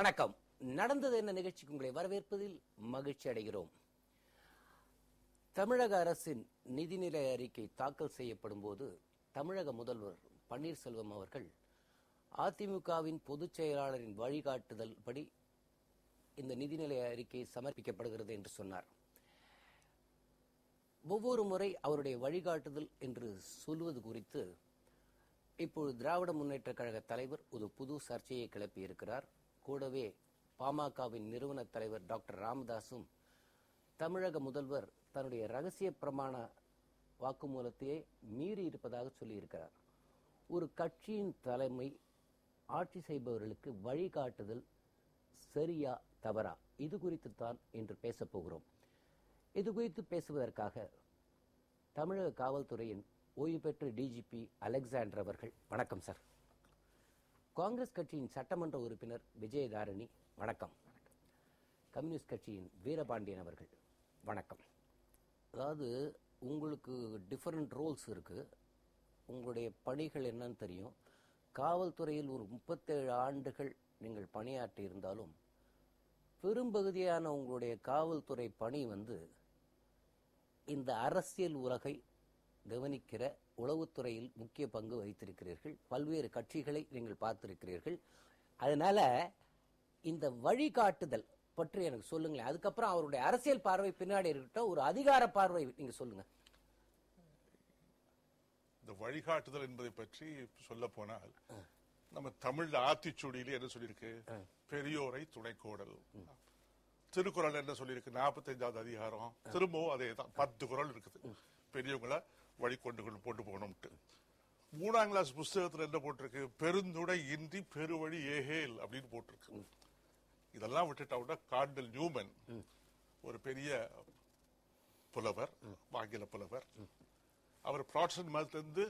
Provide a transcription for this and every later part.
வணக்கம். நடந்தது என்ன நிகழ்ச்சிக்கு உங்களை வரவேற்பதில் மகிழ்ச்சி அடைகிறோம். தமிழக அரசின் நிதிநிலை அறிக்கை தாக்கல் செய்யப்படும் போது தமிழக முதல்வர் பன்னீர்செல்வம் அவர்கள் அதிமுகவின் பொதுச் செயலாளரின் வழிகாட்டுதல் படி இந்த நிதிநிலை அறிக்கை சமர்ப்பிக்கப்படுகிறது என்று சொன்னார். ஒவ்வொரு முறை அவருடைய வழிகாட்டுதல் என்று சொல்வது குறித்து இப்பொழுது திராவிட முன்னேற்ற கழக தலைவர் ஒரு புது சர்ச்சையை கிளப்பியிருக்கிறார். கூடவே பாமகவின் நிறுவன தலைவர் டாக்டர் ராமதாசும் தமிழக முதல்வர் தன்னுடைய ரகசிய பிரமாண வாக்குமூலத்தையே மீறி இருப்பதாக சொல்லியிருக்கிறார். ஒரு கட்சியின் தலைமை ஆட்சி செய்பவர்களுக்கு வழிகாட்டுதல் சரியா தவறா, இது குறித்து தான் இன்று பேசப் போகிறோம். இது குறித்து பேசுவதற்காக தமிழக காவல்துறையின் ஓய்வு பெற்ற டிஜிபி அலெக்சாண்டர் அவர்கள், வணக்கம் சார். காங்கிரஸ் கட்சியின் சட்டமன்ற உறுப்பினர் விஜயதாரணி, வணக்கம். கம்யூனிஸ்ட் கட்சியின் வீரபாண்டியன் அவர்கள், வணக்கம். அதாவது உங்களுக்கு டிஃபரெண்ட் ரோல்ஸ் இருக்கு, உங்களுடைய பணிகள் என்னன்னு தெரியும். காவல்துறையில் ஒரு 37 ஆண்டுகள் நீங்கள் பணியாற்றி இருந்தாலும் பெரும்பகுதியான உங்களுடைய காவல்துறை பணி இந்த அரசியல் உலகை கவனிக்கிற உளவுத்துறையில் முக்கிய பங்கு வகித்திருக்கிறீர்கள். பல்வேறு கட்சிகளை நீங்கள் பார்த்திருக்கிறீர்கள். அதனால இந்த வழிகாட்டுதல் பற்றி எனக்கு சொல்லுங்களேன். அதுக்கப்புறம் அவருடைய அரசியல் பார்வை பின்னாடி இருக்கட்டும், ஒரு அதிகார பார்வை நீங்க சொல்லுங்க. இந்த வழிகாட்டுதல் என்பதை பற்றி சொல்ல போனால், நம்ம தமிழ் ஆத்திச்சூடியிலே என்ன சொல்லியிருக்கு, பெரியோரை துணைக்கோடல். திருக்குறள் என்ன சொல்லியிருக்கு, 45வது அதிகாரம், திரும்பவும் அதே தான், 10 குறள் இருக்குது, பெரியவங்களை வழி கொண்டு போகணும்ட்டு. 3ஆம் கிளாஸ் புஸ்தகத்தில் என்ன போட்டிருக்கு, பெருந்துடை இன்றி பெருவழி ஏகேல் அப்படின்னு போட்டிருக்கு. இதெல்லாம் விட்டுட்டா கார்டினல் நியூமன் ஒரு பெரிய புலவர், ஆங்கில புலவர், அவர் புராட்டஸ்டன்ட் மதத்திலிருந்து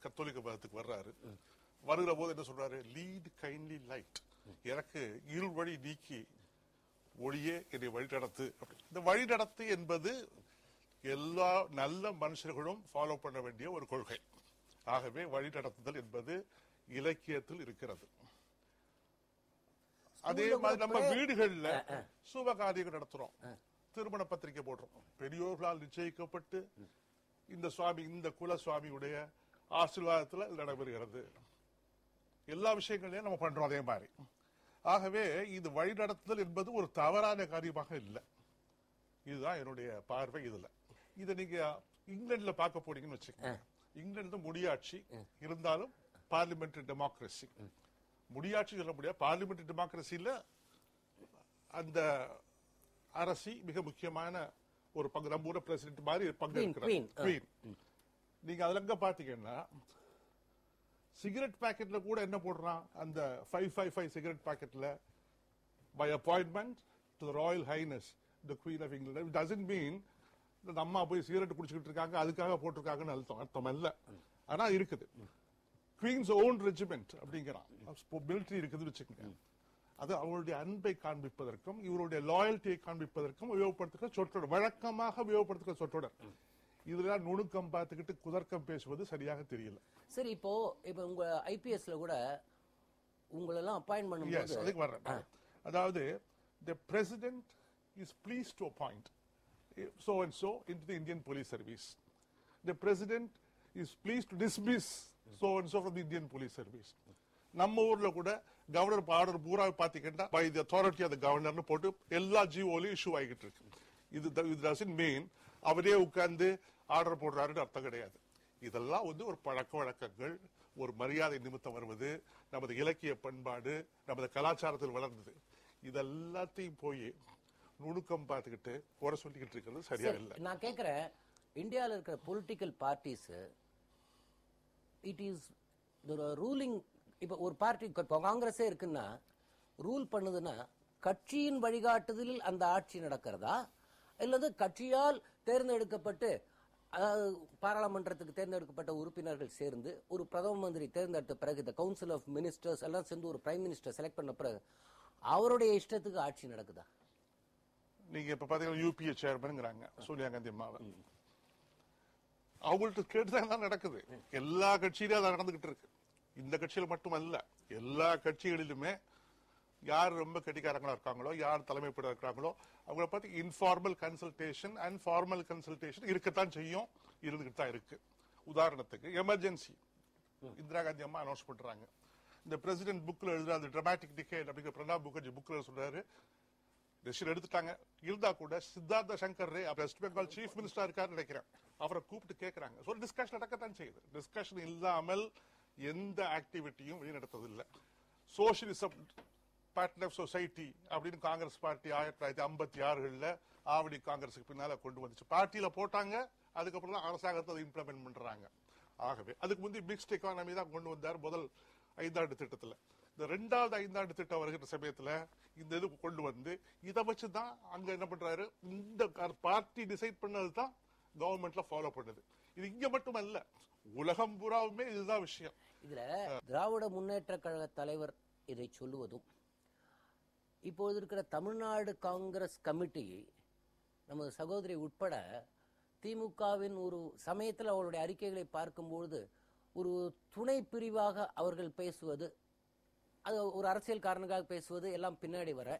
கத்தோலிக்க மதத்துக்கு வர்றாரு. வருகிற போது என்ன சொல்றாரு, லீட் கைண்ட்லி லைட், எனக்கு இருள் வழி நீக்கி ஒளியே என்னை வழிநடத்து. இந்த வழிநடத்து என்பது எல்லா நல்ல மனுஷர்களும் ஃபாலோ பண்ண வேண்டிய ஒரு கொள்கை. ஆகவே வழிநடத்துதல் என்பது இலக்கியத்தில் இருக்கிறது. அதே மாதிரி நம்ம வீடுகள்ல சுப காரியங்கள் நடத்துறோம், திருமண பத்திரிகை போடுறோம், பெரியோர்களால் நிச்சயிக்கப்பட்டு இந்த சுவாமி, இந்த குல சுவாமியுடைய ஆசீர்வாதத்தில் நடைபெறுகிறது. எல்லா விஷயங்களையும் நம்ம பண்றோம் அதே மாதிரி. ஆகவே இது வழிநடத்துதல் என்பது ஒரு தவறான காரியமாக இல்லை. இதுதான் என்னுடைய பார்வை. இதுல இதை நீங்க இங்கிலாந்துல பார்க்க போனீங்கன்னு வச்சுக்கோங்க. இங்கிலாந்து முடியாட்சி இருந்தாலும் பார்லிமெண்டரி டெமோக்ரஸி. முடியாட்சி சொல்ல முடியாது, பார்லிமெண்டரி டெமோக்ரஸியில அந்த அரசி மிக முக்கியமான ஒரு பங்கு, நம்ம ஊர பிரசிடென்ட் மாதிரி பங்கு இருக்கிறார். நீங்க அதுல பாத்தீங்கன்னா சிகரெட் பாக்கெட்ல கூட என்ன போடுறான், அந்த 555 சிகரெட் பாக்கெட்ல, by appointment to the royal highness the queen of England. It doesn't mean இந்த அம்மா போய் சிகரெட் குடிச்சுக்கிட்டு இருக்காங்க அதுக்காக போட்டிருக்காங்கன்னு அர்த்தம் இல்ல. ஆனா இருக்குது, குவீன்ஸ் ஓன் ரெஜிமெண்ட் அப்படிங்கிறான், மிலிட்டரி இருக்குதுன்னு வச்சுக்கோங்க. அது அவருடைய அன்பை காண்பிப்பதற்கும் இவருடைய லாயல்ட்டியை காண்பிப்பதற்கும் உபயோகப்படுத்துகிற சொற்றொடர், வழக்கமாக உபயோகப்படுத்துகிற சொற்றொடர். இதெல்லாம் நுணுக்கம் பார்த்துக்கிட்டு குதர்க்கம் பேசுவது சரியாக தெரியல. சரி, இப்போ உங்க ஐபிஎஸ்ல கூட உங்களெல்லாம் அப்பாயின்ட் பண்ணும்போது அதுக்கு வர்றேன். அதாவது the president is pleased to appoint so and so into the Indian police service. The president is pleased to dismiss so and so from the Indian police service. நம்ம ஊர்ல கூட கவர்னர் ஆர்டர் பூரா பாத்தீங்கன்னா by the authority of the governor போட்டு எல்லா ஜிஓலையும் issue ஆகிட்டு இருக்கு. இது doesn't mean அவரே உட்கார்ந்து ஆர்டர் போடுறாருன்னு அர்த்தம் கிடையாது. இதெல்லாம் ஒரு பழக்க வழக்கங்கள், ஒரு மரியாதை நிமித்தம் வருவது, நமது இலக்கிய பண்பாடு, நமது கலாச்சாரத்தில் வளர்ந்தது. இதெல்லாத்தையும் போய் நுணுக்கம் பார்த்துக்கிட்டு குறை சொல்லிக்கிட்டு இருக்கிறது சரியா இல்லை. நான் கேட்கிறேன், இந்தியாவில் இருக்கிற political parties, it is ruling. இப்ப ஒரு பார்ட்டி, இப்ப காங்கிரஸே இருக்குன்னா ரூல் பண்ணுதுன்னா கட்சியின் வழிகாட்டுதலில் அந்த ஆட்சி நடக்கிறதா, அல்லது கட்சியால் தேர்ந்தெடுக்கப்பட்டு, அதாவது பாராளுமன்றத்துக்கு தேர்ந்தெடுக்கப்பட்ட உறுப்பினர்கள் சேர்ந்து ஒரு பிரதம மந்திரி தேர்ந்தெடுத்த பிறகு, இந்த கவுன்சில் ஆஃப் மினிஸ்டர்ஸ் எல்லாம் சேர்ந்து ஒரு பிரைம் மினிஸ்டர் செலக்ட் பண்ண பிறகு அவருடைய இஷ்டத்துக்கு ஆட்சி நடக்குதா? நீங்க இப்ப பாத்தீங்கன்னா யூபிஏ சேர்மன்ங்கிறாங்க சோனியா காந்தி அம்மாவை, அவங்கள்ட்ட கேட்டுதான் நடக்குது. எல்லா கட்சியிலும் அதான் நடந்துகிட்டு இருக்கு. இந்த கட்சியில மட்டுமல்ல, எல்லா கட்சிகளிலுமே யார் ரொம்ப கெட்டிக்காரங்களா இருக்காங்களோ, யார் தலைமைப்பட இருக்காங்களோ அவங்கள பத்தி informal consultation and formal consultation இருக்கத்தான் செய்யும், இருந்துகிட்டு தான் இருக்கு. உதாரணத்துக்கு எமர்ஜென்சி இந்திரா காந்தி அம்மா அனௌன்ஸ் பண்றாங்க. இந்த பிரசிடென்ட் புக்ல எழுதுற அந்த டிராமாட்டிக் டிகேட் அப்படிங்கிற பிரணாப் முகர்ஜி புக்ல சொல்றாரு, டெசிஷன் எடுத்துட்டாங்க. இருந்தா கூட சித்தார்த்த சங்கர் ரே வெஸ்ட் பெங்கால் சீஃப் மினிஸ்டர் இருக்காரு நினைக்கிறேன், அவரை கூப்பிட்டு கேட்கறாங்க. ஸோ டிஸ்கஷன் நடக்கத்தான் செய்யுது. டிஸ்கஷன் இல்லாமல் எந்த ஆக்டிவிட்டியும் வெளிநடத்தது இல்லை. சோசியலிசம் பார்ட்டி ஆஃப் சொசைட்டி அப்படின்னு காங்கிரஸ் பார்ட்டி 1956 ஆவடி காங்கிரஸுக்கு பின்னால கொண்டு வந்துச்சு. பார்ட்டியில போட்டாங்க, அதுக்கப்புறம் தான் அரசாங்கத்தை அதை இம்ப்ளிமெண்ட் பண்றாங்க. ஆகவே அதுக்கு முந்தைய மிக்ஸ்ட் எக்கானமி தான் கொண்டு வந்தார் முதல் 5 ஆண்டு திட்டத்துல. இந்த 2வது 5 ஆண்டு திட்டம் வருகிற சமயத்துல இந்த இது கொண்டு வந்து இதை வச்சுதான் அங்க என்ன பண்றாரு, இந்த பார்ட்டி டிசைட் பண்ணது தான் கவர்மெண்ட்ல ஃபாலோ பண்ணுது. இது இங்க மட்டும் அல்ல, உலகம் பூராவுமே இதுதான் விஷயம். இதுல திராவிட முன்னேற்ற கழக தலைவர் இதை சொல்லுவதும், இப்போது இருக்கிற தமிழ்நாடு காங்கிரஸ் கமிட்டி நமது சகோதரி உட்பட திமுகவின் ஒரு சமயத்தில் அவருடைய அறிக்கைகளை பார்க்கும்பொழுது ஒரு துணை பிரிவாக அவர்கள் பேசுவது, அது ஒரு அரசியல் காரணமாக பேசுவது எல்லாம் பின்னாடி வர,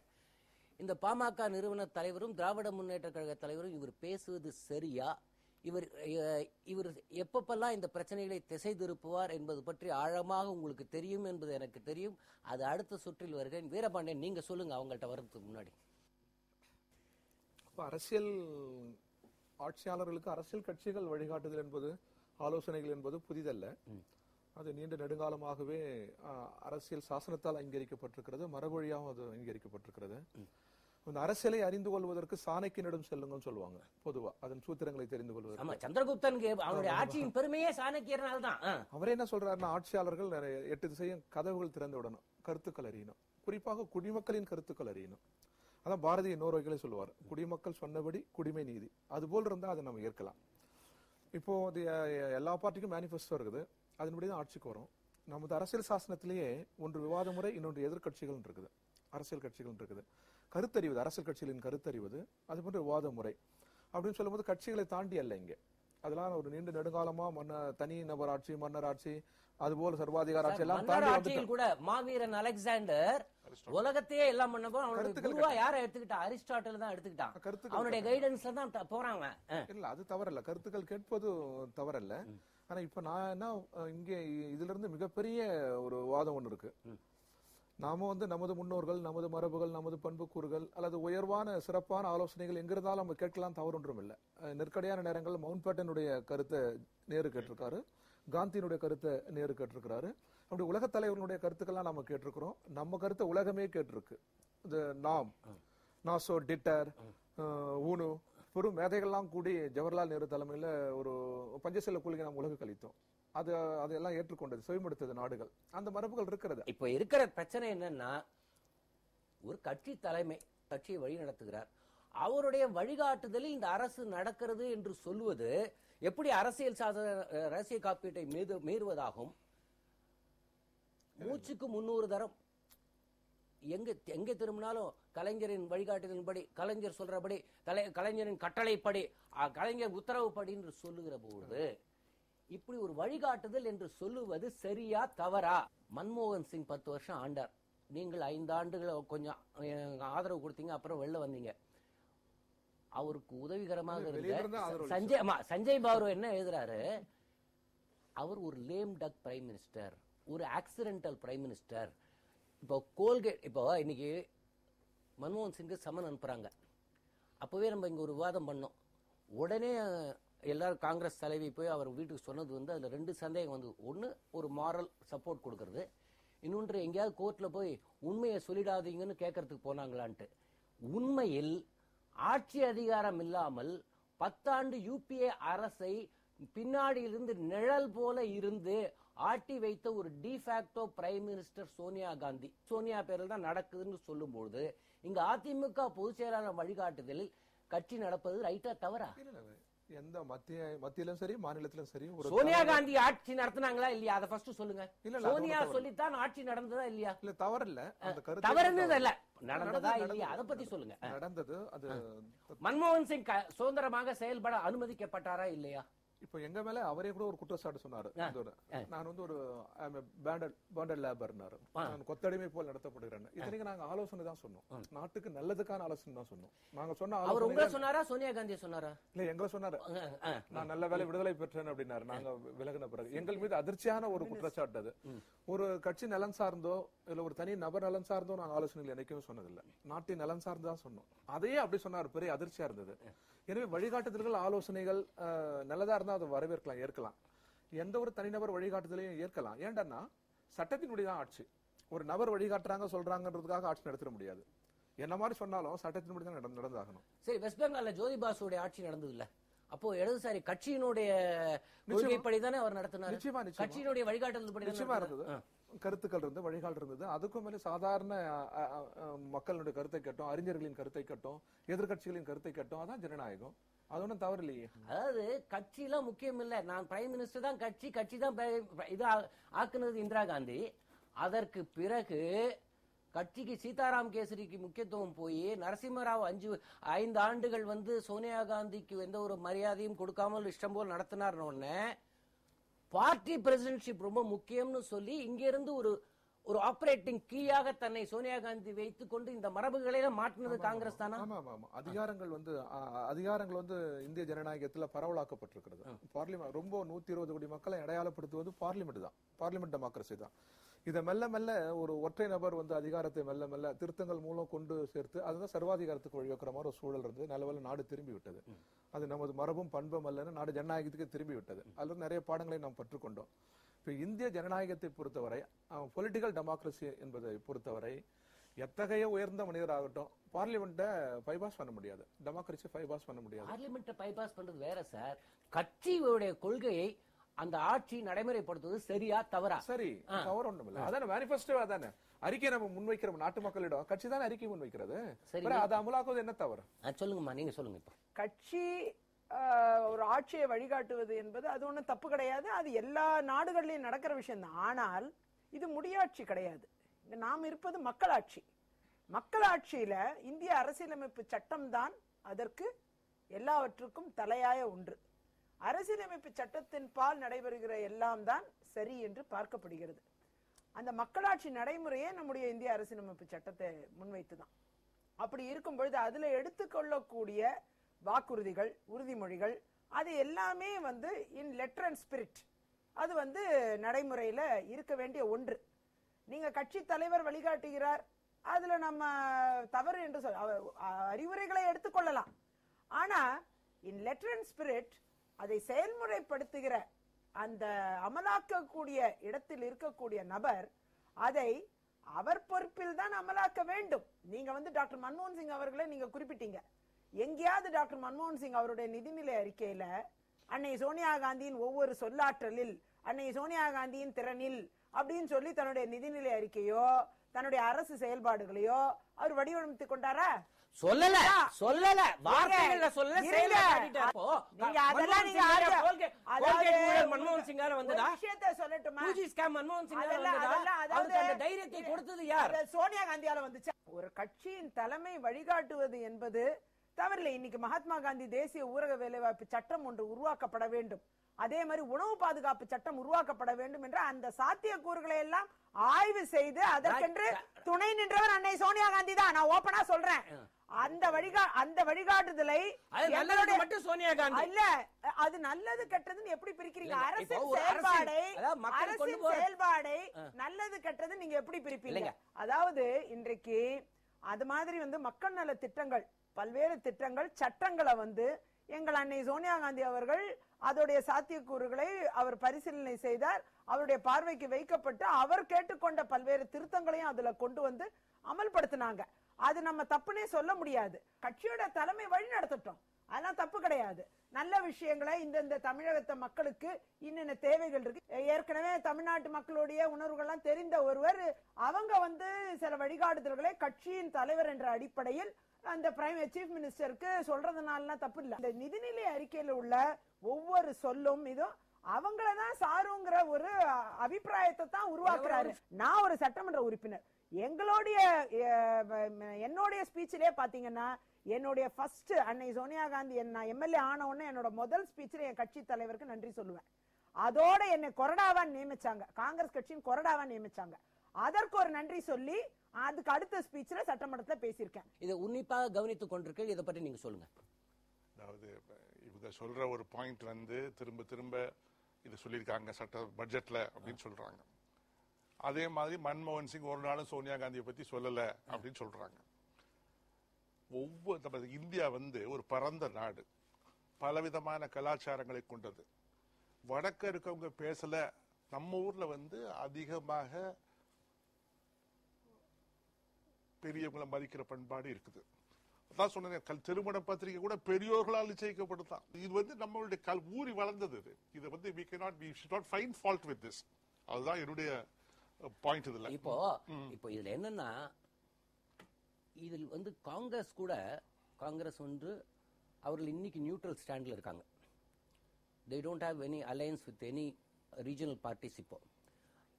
இந்த பாமக நிறுவன தலைவரும் திராவிட முன்னேற்ற கழக தலைவரும் இவர் பேசுவது சரியா, இவர் எப்பப்பெல்லாம் இந்த பிரச்சனைகளை திசை திருப்புவார் என்பது பற்றி ஆழமாக உங்களுக்கு தெரியும் என்பது எனக்கு தெரியும். அது அடுத்த சுற்றில் வருகிறேன். வீரபாண்டியன், நீங்க சொல்லுங்க அவங்கள்ட்ட வர்றதுக்கு முன்னாடி. அரசியல் ஆட்சியாளர்களுக்கு அரசியல் கட்சிகள் வழிகாட்டுதல் என்பது, ஆலோசனைகள் என்பது புதிதல்ல. அது நீண்ட நெடுங்காலமாகவே அரசியல் சாசனத்தால் அங்கீகரிக்கப்பட்டிருக்கிறது, மரபொழியாகவும் அது அங்கீகரிக்கப்பட்டிருக்கிறது. இந்த அரசியலை அறிந்து கொள்வதற்கு சாணக்கியனிடம் செல்லுங்கன்னு சொல்லுவாங்க பொதுவா, அதன் சூத்திரங்களை தெரிந்து கொள்வது. சந்திரகுப்தன் அவருடைய ஆட்சியின் பெருமையே சாணக்கியனால் தான். அவரே என்ன சொல்றாருன்னா, ஆட்சியாளர்கள் 8 திசையும் கதவுகள் திறந்து விடணும், கருத்துக்கள் அறியணும், குறிப்பாக குடிமக்களின் கருத்துக்கள் அறியணும். அதான் பாரதிய இன்னொரு வகையிலே சொல்லுவார், குடிமக்கள் சொன்னபடி குடிமை நீதி. அது போல் இருந்தா அதை நம்ம ஏற்கலாம். இப்போ எல்லா பார்ட்டிக்கும் மேனிபெஸ்டோ இருக்குது, அதன்படிதான் ஆட்சிக்கு வரும். நமது அரசியல் சாசனத்திலேயே ஒன்று விவாத முறை, இன்னொன்று எதிர்கட்சிகள் இருக்குது, அரசியல் கட்சிகள் இருக்குது. கருத்தறிவது, அரசியல் கட்சிகளின் கருத்தறிவது, அது போன்ற விவாத முறை அப்படின்னு சொல்லும்போது கட்சிகளை தாண்டி அல்ல இங்க. அதெல்லாம் ஒரு நீண்ட நெடுங்காலமா தனி நபர் ஆட்சி, மன்னர் ஆட்சி, அதுபோல சர்வாதிகார ஆட்சி எல்லாம் தாண்டி கூட மாவீரன் அலெக்சாண்டர் உலகத்தையே எல்லாம் பண்ணப்போ அவனுடைய யாரை எடுத்துக்கிட்டா, அரிஸ்டாட்டில் தான் எடுத்துக்கிட்டான். அவனுடைய கைடன்ஸ்ல தான் போறாங்க. இல்ல அது தவறல்ல, கருத்துக்கள் கேட்பது தவறல்ல. ஆனா இப்ப நான் என்ன, இங்க இதுல இருந்து மிகப்பெரிய ஒரு வாதம் ஒண்ணு இருக்கு. நாம நமது முன்னோர்கள், நமது மரபுகள், நமது பண்புக்கூறுகள் அல்லது உயர்வான சிறப்பான ஆலோசனைகள் எங்கிருந்தாலும் நம்ம கேட்கலாம், தவறு ஒன்றும் இல்லை. நெருக்கடியான நேரங்கள் மவுண்ட் பேட்டனுடைய கருத்தை நேரு கேட்டிருக்காரு, காந்தியினுடைய கருத்தை நேரு கேட்டிருக்கிறாரு. அப்படி உலக தலைவர்களுடைய கருத்துக்கள்லாம் நம்ம கேட்டிருக்கிறோம். நம்ம கருத்தை உலகமே கேட்டிருக்கு. இந்த நாசோ, டிட்டர், ஊனு, பெரும் மேதைகள்லாம் கூடி ஜவஹர்லால் நேரு தலைமையில ஒரு பஞ்சசீல கொள்கை நாம் உலக கழித்தோம். அதெல்லாம் ஏற்றுக்கொண்டது, செவிமடுத்தது நாடுகள். அந்த மரபுகள் இருக்கிறது. இப்ப இருக்கிற பிரச்சனை என்னன்னா, ஒரு கட்சி தலைமை கட்சியை வழி நடத்துகிறார், அவருடைய வழிகாட்டுதலில் இந்த அரசு நடக்கிறது என்று சொல்வது எப்படி அரசியல் காப்பீட்டை மீறுவதாகும். மூச்சுக்கு 300 தரம் எங்க திரும்பினாலும் கலைஞரின் வழிகாட்டுதலின்படி, கலைஞர் சொல்றபடி, கலைஞரின் கட்டளைப்படி, கலைஞர் உத்தரவுப்படி என்று சொல்லுகிற போது இப்படி ஒரு வழிகாட்டுதல் என்று சொல்லுவது சரியா தவறா? மன்மோகன் சிங் 10 வருஷம் ஆண்டார், நீங்கள் 5 ஆண்டுகள் கொஞ்சம் ஆதரவு கொடுத்தீங்க, அப்புறம் வெளில வந்தீங்க. அவருக்கு உதவிகரமாக இருந்த சஞ்சய் பாபு என்ன எழுதுறாரு, அவர் ஒரு லேம் டக் பிரைம் மினிஸ்டர், ஒரு ஆக்சிடென்டல் பிரைம் மினிஸ்டர். இப்போ கோல்கேட், இப்போ இன்னைக்கு மன்மோகன் சிங்கு சமன் அனுப்புறாங்க. அப்பவே நம்ம இங்க ஒரு விவாதம் பண்ணோம். உடனே எல்லாரும் காங்கிரஸ் தலைவி போய் அவர் வீட்டுக்கு சொன்னது அதுல 2 சந்தேகம் வந்து, ஒன்னு ஒரு மாரல் சப்போர்ட் கொடுக்கறது, இன்னொன்று எங்கேயாவது கோர்ட்ல போய் உண்மையை சொல்லிடாதீங்கன்னு கேட்கறதுக்கு போனாங்களான்ட்டு. உண்மையில் ஆட்சி அதிகாரம் இல்லாமல் 10 ஆண்டு யூபிஏ அரசை பின்னாடியிலிருந்து நிழல் போல இருந்து ஆட்டி வைத்த ஒரு டிஃபாக்டோ பிரைம் மினிஸ்டர் சோனியா காந்தி. சோனியா பேரில் தான் நடக்குதுன்னு சொல்லும்போது இங்க அதிமுக பொதுச் செயலாளர் வழிகாட்டுதலில் கட்சி நடப்பது ரைட்டா தவறா? எந்த மத்தியிலும் சரி மாநிலத்திலும் சரி சோனியா காந்தி ஆட்சி நடத்தினாங்களா இல்லையா? அதை ஃபர்ஸ்ட் சொல்லுங்க. சோனியா சொல்லித்தான் ஆட்சி நடந்ததா இல்லையா? இல்ல தவறு இல்ல, தவறுன்னு இல்ல, நடந்ததா இல்லையா அதை பத்தி சொல்லுங்க. நடந்தது. அது மன்மோகன் சிங் சுதந்திரமாக செயல்பட அனுமதிக்கப்பட்டாரா இல்லையா? இப்ப எங்க மேல அவரே கூட ஒரு குற்றச்சாட்டு சொன்னாரு. நான் வந்து ஒரு பாண்டட் லேபர்னாரு, நான் கொத்தடிமை போல் நடத்தப்படுகிறேன். இத்தனைக்கு நாங்க ஆலோசனை தான் சொன்னோம், நாட்டுக்கு நல்லதுக்கான ஆலோசனை தான் சொன்னோம். நாங்க சொன்ன அவர் உங்களை சொன்னாரா சோனியா காந்தி சொன்னாரா? இல்ல எங்களை சொன்னாரு, நான் நல்ல வேலை விடுதலை பெற்றேன் அப்படின்னாரு. நாங்க விலகின பிறகு எங்கள் மீது அதிர்ச்சியான ஒரு குற்றச்சாட்டு அது. ஒரு கட்சி நலன் சார்ந்தோ இல்ல ஒரு தனி நபர் நலன் சார்ந்தோ நாங்க ஆலோசனைகள் என்னைக்குமே சொன்னதில்லை, நாட்டின் நலன் சார்ந்து தான் சொன்னோம். அதையே அப்படி சொன்னார், பெரிய அதிர்ச்சியா இருந்தது. எனவே வழிகாட்டுதல்கள் ஆலோசனைகள் நல்லதா இருந்தா அதை வரவேற்கலாம், ஏற்கலாம். எந்த ஒரு தனிநபர் வழிகாட்டுதலையும் ஏற்கலாம். ஏன்டா சட்டத்தினுடையதான் ஆட்சி. ஒரு நபர் வழிகாட்டுறாங்க சொல்றாங்கன்றதுக்காக ஆட்சி நடத்திட முடியாது. என்ன மாதிரி சொன்னாலும் சட்டத்தின்படி தான் நடந்தாகணும். சரி, வெஸ்ட் பெங்கால்ல ஜோதி பாசுடைய ஆட்சி நடந்தது இல்ல, அப்போ இடதுசாரி கட்சியினுடைய கொள்கைப்படி தானே அவர் நடத்தினார். நிச்சயமா கட்சியினுடைய வழிகாட்டுதல் படி நிச்சயமா இருந்தது, கருத்துக்கள் இருந்து வழிகால் இருந்தது. அதுக்கும் மேல சாதாரண மக்களுடைய கருத்தை கேட்டோம், அறிஞர்களின் கருத்தை கேட்டோம், எதிர்கட்சிகளின் கருத்தை கேட்டோம். அதான் ஜனநாயகம், அது ஒன்றும் தவறு இல்லையே. அதாவது கட்சி எல்லாம் முக்கியம் இல்ல, நான் பிரைம் மினிஸ்டர் தான் கட்சி தான் இது ஆக்குனது இந்திரா காந்தி. அதற்கு பிறகு கட்சிக்கு சீதாராம் கேசரிக்கு முக்கியத்துவம் போய் நரசிம்மராவ் 5 ஆண்டுகள் வந்து சோனியா காந்திக்கு எந்த ஒரு மரியாதையும் கொடுக்காமல் இஷ்டம் போல் நடத்தினார். பார்ட்டி பிரசிடென்ட்ஷிப் ரொம்ப முக்கியம்னு சொல்லி இங்க இருந்து ஒரு ஆபரேட்டிங் கீயாக தன்னை சோனியா காந்தி வைத்துக் கொண்டு இந்த மரபுகளை மாற்றினது காங்கிரஸ் தானா? அதிகாரங்கள் வந்து இந்திய ஜனநாயகத்துல பரவலாக்கப்பட்டிருக்கிறது. பார்லிமெண்ட் ரொம்ப 120 கோடி மக்களை அடையாளப்படுத்துவது பார்லிமெண்ட் தான், பார்லிமெண்ட் டெமோக்ரஸி தான். இதை மெல்ல மெல்ல ஒரு ஒற்றை நபர் வந்து அதிகாரத்தை மெல்ல மெல்ல திருத்தங்கள் மூலம் கொண்டு சேர்த்து அதுதான் சர்வாதிகாரத்துக்கு வழிவகுக்கிற மாதிரி ஒரு சூழல் இருந்தது. நல்ல நாடு திரும்பி விட்டது. அது நமது மரபும் பண்பும் அல்லன்னு நாடு ஜனநாயகத்துக்கு திரும்பி விட்டது. அதுல நிறைய பாடங்களை நாம் கற்றுக்கொண்டோம். இப்ப இந்திய ஜனநாயகத்தை பொறுத்தவரை, பொலிட்டிக்கல் டெமோக்ரஸி என்பதை பொறுத்தவரை, எத்தகைய உயர்ந்த மனிதராகட்டும் பார்லிமெண்ட்டை பைபாஸ் பண்ண முடியாது, டெமோக்ரஸி பைபாஸ் பண்ண முடியாது. பார்லிமெண்ட்டை பைபாஸ் பண்றது வேற சார், கட்சியுடைய கொள்கையை அந்த ஆட்சி நடைமுறைப்படுத்துவது சரியா தவறா? சரி, தவறு ஒண்ணும் இல்ல. அதான மேனிஃபெஸ்டோ, அதானே அறிக்கை நம்ம முன்வைக்கிறோம் நாட்டு மக்களிடம். கட்சி தானே அறிக்கை முன்வைக்கிறது, அது அமலாக்குவது என்ன தவறு? சொல்லுங்கம்மா, நீங்க சொல்லுங்க. இப்ப கட்சி ஒரு ஆட்சியை வழிகாட்டுவது என்பது அது ஒண்ணும் தப்பு கிடையாது, அது எல்லா நாடுகளிலும் நடக்கிற விஷயம் தான். ஆனால் இது முடியாட்சி கிடையாது. நாம் இருப்பது மக்களாட்சி. மக்களாட்சியில இந்திய அரசியலமைப்பு சட்டம் தான் அதற்கு எல்லாவற்றுக்கும் தலையாய ஒன்று. அரசியலமைப்பு சட்டத்தின் பால் நடைபெறுகிற எல்லாம் தான் சரி என்று பார்க்கப்படுகிறது. அந்த மக்களாட்சி நடைமுறையே நம்முடைய இந்திய அரசியலமைப்பு சட்டத்தை முன்வைத்துதான். அப்படி இருக்கும் பொழுது அதுல எடுத்துக்கொள்ளக்கூடிய வாக்குறுதிகள், உறுதிமொழிகள், அது எல்லாமே வந்து இன் லெட்டர் அண்ட் ஸ்பிரிட், அது வந்து நடைமுறையில இருக்க வேண்டிய ஒன்று. நீங்க கட்சி தலைவர் வழிகாட்டுகிறார், அதுல நம்ம தவறு என்று அறிவுரைகளை எடுத்துக்கொள்ளலாம். ஆனா இன் லெட்டர் அண்ட் ஸ்பிரிட் அதை செயல்முறைப்படுத்துகிற அந்த அமலாக்கக்கூடிய இடத்தில் இருக்கக்கூடிய நபர் அதை அவர் பொறுப்பில் தான் அமலாக்க வேண்டும். நீங்க வந்து டாக்டர் மன்மோகன் சிங் அவர்களை நீங்க குறிப்பிட்டீங்க. எங்கேயாவது டாக்டர் மன்மோகன் சிங் அவருடைய நிதிநிலை அறிக்கையில அன்னை சோனியா காந்தியின் ஒவ்வொரு சொல்லாற்றலில், அன்னை சோனியா காந்தியின் திறனில் அப்படின்னு சொல்லி தன்னுடைய நிதிநிலை அறிக்கையோ தன்னுடைய அரசு செயல்பாடுகளையோ அவர் வடிவமைத்துக் கொண்டாரா? சொல்லல வார்த்தைகள்ல சொல்லல, செயல்ல காட்டிட்டார். அப்போ நீங்க அதெல்லாம் நீங்க மன்மோகன் சிங்கார வந்ததா? விஷயத்தை சொல்லட்டுமா? பூஜி ஸ்கேம் மன்மோகன் சிங்கார வந்ததா? அவருக்கு அந்த தைரியத்தை கொடுத்தது யார்? சோனியா காந்தியால வந்துச்சு. ஒரு கட்சியின் தலைமை வழிகாட்டுவது என்பது தவறில்லை. இன்னைக்கு மகாத்மா காந்தி தேசிய ஊரக வேலைவாய்ப்பு சட்டம் ஒன்று உருவாக்கப்பட வேண்டும், அதே மாதிரி உணவு பாதுகாப்பு சட்டம் உருவாக்கப்பட வேண்டும் என்ற அந்த சாத்தியக்கூறுகளை எல்லாம் ஆய்வு செய்து அதற்கென்று துணை நின்றவர் அன்னை சோனியா காந்தி தான். நான் ஓபனா சொல்றேன். அந்த வழிகாட்டுதலை மட்டும் சோனியா காந்தி இல்ல, அது நல்லது கெட்டதுன்னு எப்படி பிரிக்கிறீங்க? அரசின் செயல்பாடை நல்லது கெட்டது நீங்க எப்படி பிரிப்பீங்க? அதாவது இன்றைக்கு அது மாதிரி வந்து மக்கள் நல திட்டங்கள், பல்வேறு திட்டங்கள், சட்டங்களை வந்து எங்கள் அன்னை சோனியா காந்தி அவர்கள் அதோடைய சாத்தியக்கூறுகளை அவர் பரிசீலனை செய்தார். அவருடைய பார்வைக்கு வைக்கப்பட்டு அவர் கேட்டுக்கொண்ட பல்வேறு திருத்தங்களையும் அதுல கொண்டு வந்து அமல்படுத்தினாங்க. அது நம்ம தப்புனே சொல்ல முடியாது. கட்சியோட தலைமை வழி நடத்தட்டும், அதெல்லாம் தப்பு கிடையாது. நல்ல விஷயங்களை இந்த தமிழகத்தை மக்களுக்கு இன்னென்ன தேவைகள் இருக்கு, ஏற்கனவே தமிழ்நாட்டு மக்களுடைய உணர்வுகள்லாம் தெரிந்த ஒருவர் அவங்க வந்து சில வழிகாட்டுதல்களை கட்சியின் தலைவர் என்ற அடிப்படையில் அந்த சீஃப் மினிஸ்டருக்கு சொல்றதுனால தப்பு இல்ல. இந்த நிதிநிலை அறிக்கையில உள்ள ஒவ்வொரு சொல்லும் இதுவும் அவங்களதான் சாருங்கிற ஒரு அபிப்பிராயத்தை தான் உருவாக்குறாரு. நான் ஒரு சட்டமன்ற உறுப்பினர், என்னுடைய ஸ்பீச்சிலே பாத்தீங்கன்னா என்னுடைய ஃபர்ஸ்ட் அன்னை சோனியா காந்தி நான் எம்எல்ஏ ஆன உடனே என்னோட முதல் ஸ்பீச்ல என் கட்சி தலைவருக்கு நன்றி சொல்லுவேன். அதோட என்னை கொறடாவா நியமிச்சாங்க, காங்கிரஸ் கட்சியின் கொறடாவா நியமிச்சாங்க. அதற்கு ஒரு நன்றி சொல்லி அதுக்கு அடுத்த ஸ்பீச்ல சட்டமன்றத்துல பேசியிருக்கேன். இதை உன்னிப்பாக கவனித்துக் கொண்டிருக்க, இதை பற்றி நீங்க சொல்லுங்க. அதாவது இவங்க சொல்ற ஒரு பாயிண்ட் வந்து திரும்ப திரும்ப இது சொல்லியிருக்காங்க சட்ட பட்ஜெட்ல அப்படின்னு சொல்றாங்க. அதே மாதிரி மன்மோகன் சிங் ஒரு நாளும் சோனியா காந்தியை பத்தி சொல்லல அப்படின்னு சொல்றாங்க. ஒவ்வொரு இந்தியா வந்து ஒரு பரந்த நாடு, பலவிதமான கலாச்சாரங்களை கொண்டது. வடக்க இருக்கவங்க பேசல, நம்ம ஊர்ல வந்து அதிகமாக பெரியவங்களை மதிக்கிற பண்பாடு இருக்குது. அதான் சொன்னேன், திருமண பத்திரிகை கூட பெரியோர்களால் நிச்சயிக்கப்படுதான். இது வந்து நம்மளுடைய ஊறி வளர்ந்தது. இது வந்து we should not find fault with this. அதுதான் என்னுடைய பாயிண்ட். இதுல இப்போ இதுல என்னன்னா, இதில் வந்து காங்கிரஸ் ஒன்று அவர்கள் இன்னைக்கு நியூட்ரல் ஸ்டாண்ட்ல இருக்காங்க. they don't have any alliance with any regional parties. இப்போ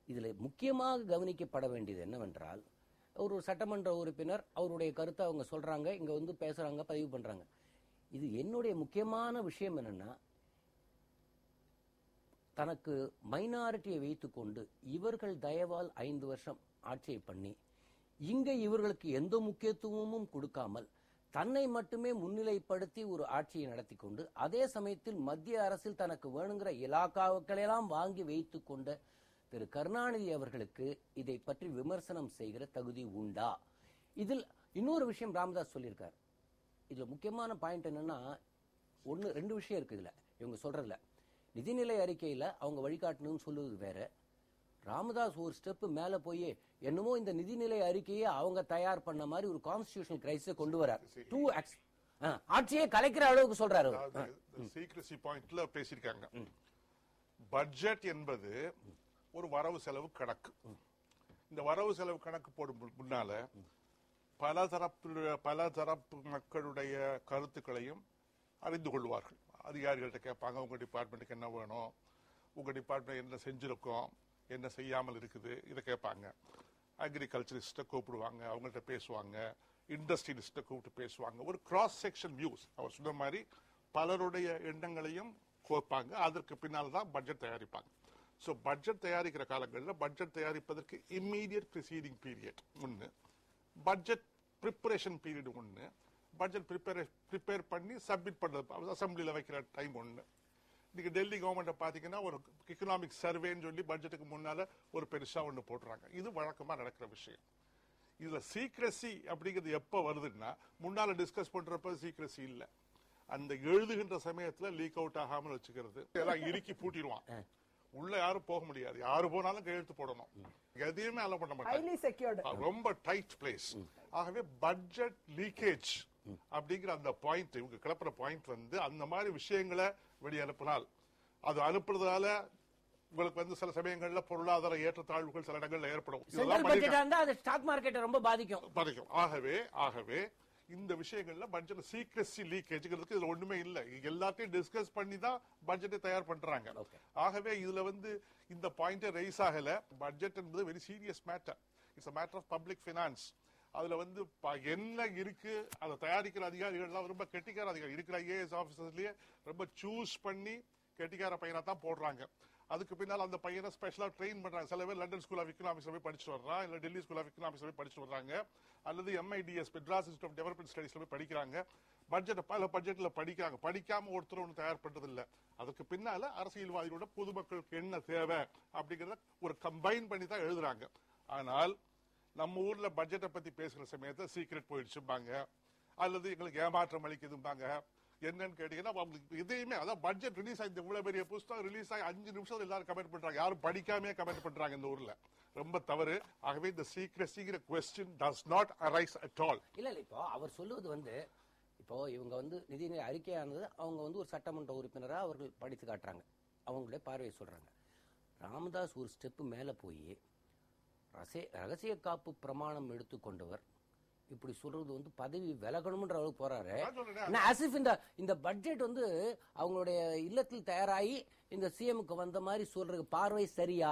இதுல முக்கியமாக கவனிக்கப்பட வேண்டியது என்னவென்றால், ஒரு சட்டமன்ற உறுப்பினர் அவருடைய கருத்தை அவங்க சொல்றாங்க, இங்க வந்து பேசுறாங்க, பதிவு பண்றாங்க. இது என்னுடைய முக்கியமான விஷயம் என்னன்னா, தனக்கு மைனாரிட்டியை வைத்துக்கொண்டு இவர்கள் தயவால் 5 வருஷம் ஆட்சியை பண்ணி இங்க இவர்களுக்கு எந்த முக்கியத்துவமும் கொடுக்காமல் தன்னை மட்டுமே முன்னிலைப்படுத்தி ஒரு ஆட்சியை நடத்தி கொண்டு, அதே சமயத்தில் மத்திய அரசில் தனக்கு வேணுங்கிற இலாக்காக்களெல்லாம் வாங்கி வைத்துக் கொண்ட திரு கருணாநிதி அவர்களுக்கு இதை பற்றி விமர்சனம் செய்கிற தகுதி உண்டா? இதில் இன்னொரு விஷயம் ராமதாஸ் சொல்லியிருக்கார். இதுல முக்கியமான பாயிண்ட் என்னன்னா, 2 விஷயம் இருக்கு இதுல. இவங்க சொல்றதுல நிதிநிலை அறிக்கையில அவங்க வழிகாட்டணும்னு சொல்லுவது வேற, ராமதாஸ் ஒரு ஸ்டெப் மேல போய் என்னமோ இந்த நிதிநிலை அறிக்கையை அவங்க தயார் பண்ண மாதிரி ஒரு கான்ஸ்டிடியூஷனல் கிரைசிஸ் கொண்டு வரார். ஆட்சியை கலைக்கிற அளவுக்கு சொல்றாரு. சீக்ரெசி பாயிண்ட்ல பேசியிருக்காங்க. பட்ஜெட் என்பது ஒரு வரவு செலவு கணக்கு. இந்த வரவு செலவு கணக்கு போடும் முன்னால பல தரப்பு மக்களுடைய கருத்துக்களையும் அறிந்து கொள்வார்கள். அதிகாரிகள்ட்ட கேட்பாங்க, உங்க டிபார்ட்மெண்ட்டுக்கு என்ன வேணும், உங்க டிபார்ட்மெண்ட் என்ன செஞ்சிருக்கோம், என்ன செய்யாமல் இருக்குது, இதை கேட்பாங்க. அக்ரிகல்ச்சரிஸ்ட கூப்பிடுவாங்க, அவங்கள்ட்ட பேசுவாங்க. இண்டஸ்ட்ரியலிஸ்ட கூப்பிட்டு பேசுவாங்க. ஒரு கிராஸ் செக்ஷன் வியூஸ், அவர் சொன்ன மாதிரி பலருடைய எண்ணங்களையும் கோப்பாங்க. அதற்கு பின்னால் தான் பட்ஜெட் தயாரிப்பாங்க. ஸோ பட்ஜெட் தயாரிக்கிற காலங்களில் பட்ஜெட் தயாரிப்பதற்கு இம்மீடியட் ப்ரிசீடிங் பீரியட் ஒன்று, பட்ஜெட் ப்ரிப்பரேஷன் பீரியட் ஒன்று, பட்ஜெட் ப்ரிப்பேர் பண்ணி சப்மிட் பண்றது அசம்பிளியில் வைக்கிற டைம் ஒன்று. இன்னைக்கு டெல்லி கவர்மெண்ட்டை பார்த்தீங்கன்னா ஒரு எக்கனாமிக் சர்வேன்னு சொல்லி பட்ஜெட்டுக்கு முன்னால ஒரு பெருசா ஒன்று போட்டுறாங்க. இது வழக்கமா நடக்கிற விஷயம். இதுல சீக்ரெசி அப்படிங்கிறது எப்ப வருதுன்னா, முன்னால டிஸ்கஸ் பண்றப்ப சீக்ரெசி இல்ல, அந்த எழுதுகின்ற சமயத்துல லீக் அவுட் ஆகாமல் வச்சுக்கிறது. எல்லாம் இறுக்கி பூட்டிடுவான், உள்ள யாரும் போக முடியாது, யாரு போனாலும் கையெழுத்து போடணும், எதையுமே அலோ பண்ண மாட்டாங்க. ரொம்ப டைட் பிளேஸ். ஆகவே பட்ஜெட் லீக்கேஜ் அப்படிங்கிற அந்த பாயிண்ட், இவங்க கிளப்புற பாயிண்ட் வந்து அந்த மாதிரி விஷயங்களை வெளியே அனுப்பினால், அது அனுப்புறதால உங்களுக்கு வந்து சில சமயங்கள்ல பொருளாதார ஏற்றத்தாழ்வுகள் சில இடங்கள்ல ஏற்படும். ஸ்டாக் மார்க்கெட்டை ரொம்ப பாதிக்கும். ஆகவே இந்த விஷயங்கள்ல பட்ஜெட் சீக்ரெசி லீக்கேஜ்ங்கிறதுக்கு இதுல ஒண்ணுமே இல்லை. எல்லாத்தையும் டிஸ்கஸ் பண்ணி தான் பட்ஜெட்டை தயார் பண்றாங்க. ஆகவே இதுல வந்து இந்த பாயிண்ட் ரைஸ் ஆகல. பட்ஜெட் என்பது very serious matter. It's a matter of public finance. அதுல வந்து என்ன இருக்கு, அதை தயாரிக்கிற அதிகாரிகள் ரொம்ப கெட்டிக்கார அதிகாரி இருக்கிற ஐஏஎஸ் ஆபீசர்லயே ரொம்ப சூஸ் பண்ணி கெட்டிக்கார பையனை தான் போடுறாங்க. அதுக்கு பின்னால் அந்த பையனை ஸ்பெஷலா ட்ரெயின் பண்றாங்க. சில பேர் லண்டன் ஸ்கூல் ஆஃப் எக்கனாமிக்ஸ் போய் படிச்சுட்டு வர்றான், இல்ல டெல்லி ஸ்கூல் ஆஃப் எக்கனாமிக்ஸ் போய் படிச்சுட்டு வர்றாங்க, அல்லது MIDS Madras institute of development ஸ்டடீஸ்ல போய் படிக்கிறாங்க. பட்ஜெட்ல படிக்கிறாங்க. படிக்காம ஒருத்தர் ஒன்று தயார் பண்றது இல்ல. அதுக்கு பின்னால அரசியல்வாதிகளோட பொதுமக்களுக்கு என்ன தேவை அப்படிங்கறத ஒரு கம்பைன் பண்ணி தான் எழுதுறாங்க. ஆனால் நம்ம ஊர்ல பட்ஜெட்டை பத்தி பேசுற சமயத்துல சீக்ரெட் போயிடுச்சுப்பாங்க, அல்லது எங்களுக்கு ஏமாற்றம் அளிக்குதும்பாங்க. என்னன்னு கேட்டீங்கன்னா, இதையுமே அதான் பட்ஜெட் ரிலீஸ் ஆகி இவ்வளவு பெரிய புத்தகம் ரிலீஸ் ஆகி 5 நிமிஷம் எல்லாரும் கமெண்ட் பண்றாங்க. யாரும் படிக்காமே கமெண்ட் பண்றாங்க. இந்த ஊர்ல ரொம்ப தவறு. ஆகவே இந்த சீக்ரெசிங்கிற question does not arise at all. இல்ல இப்போ அவர் சொல்லுவது வந்து, இப்போ இவங்க வந்து நிதிநிலை அறிக்கையானது அவங்க வந்து ஒரு சட்டமன்ற உறுப்பினரா அவர்கள் படித்து காட்டுறாங்க, அவங்களுடைய பார்வையை சொல்றாங்க. ராமதாஸ் ஒரு ஸ்டெப் மேல போய் ரகசிய காப்பு பிரமாணம் எடுத்துக்கொண்டவர் இப்படி சொல்றது வந்து பதவி விலகணும்ன்ற அளவுக்கு போறாரு. இந்த பட்ஜெட் வந்து அவங்களுடைய இல்லத்தில் தயாராகி இந்த சிஎம்க்கு வந்த மாதிரி சொல்ற பார்வை சரியா?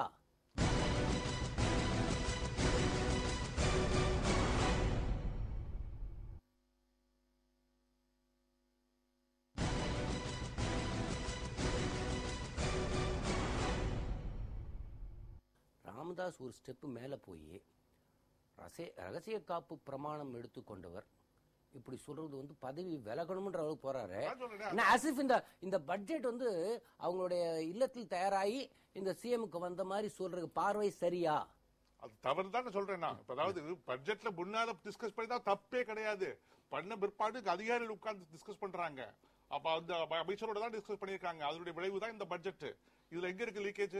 ராமதாஸ் ஒரு ஸ்டெப்பு மேல போய் ரகசிய காப்பு பிரமாணம் எடுத்துக்கொண்டவர் இப்படி சொல்றது வந்து பதவி விலகணும்ன்ற அளவுக்கு போறாரு. இந்த பட்ஜெட் வந்து அவங்களுடைய இல்லத்தில் தயாராகி இந்த சிஎம்க்கு வந்த மாதிரி சொல்றது பார்வை சரியா? அது தவறு தான் சொல்றேன் நான். அதாவது பட்ஜெட்ல முன்னால டிஸ்கஸ் பண்ணி தான் தப்பே கிடையாது. பண்ண பிற்பாடு அதிகாரிகள் உட்கார்ந்து டிஸ்கஸ் பண்றாங்க. அப்ப அந்த அமைச்சரோட தான் டிஸ்கஸ் பண்ணிருக்காங்க. அதனுடைய விளைவு தான் இந்த பட்ஜெட். இதுல எங்க இருக்கு லீக்கேஜ்?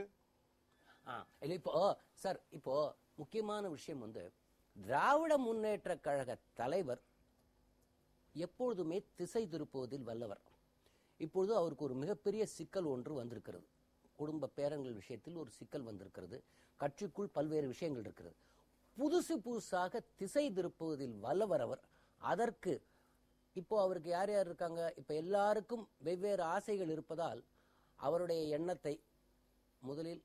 இப்போ சார், இப்போ முக்கியமான விஷயம் வந்து திராவிட முன்னேற்ற கழக தலைவர் எப்பொழுதுமே திசை திருப்புவதில் வல்லவர். இப்பொழுது அவருக்கு ஒரு மிகப்பெரிய சிக்கல் ஒன்று வந்திருக்கிறது. குடும்ப பேரன்கள் விஷயத்தில் ஒரு சிக்கல் வந்திருக்கிறது. கட்சிக்குள் பல்வேறு விஷயங்கள் இருக்கிறது. புதுசாக திசை திருப்புவதில் வல்லவர் அவர். அதற்கு இப்போ அவருக்கு யார் யார் இருக்காங்க? இப்ப எல்லாருக்கும் வெவ்வேறு ஆசைகள் இருப்பதால் அவருடைய எண்ணத்தை முதலில்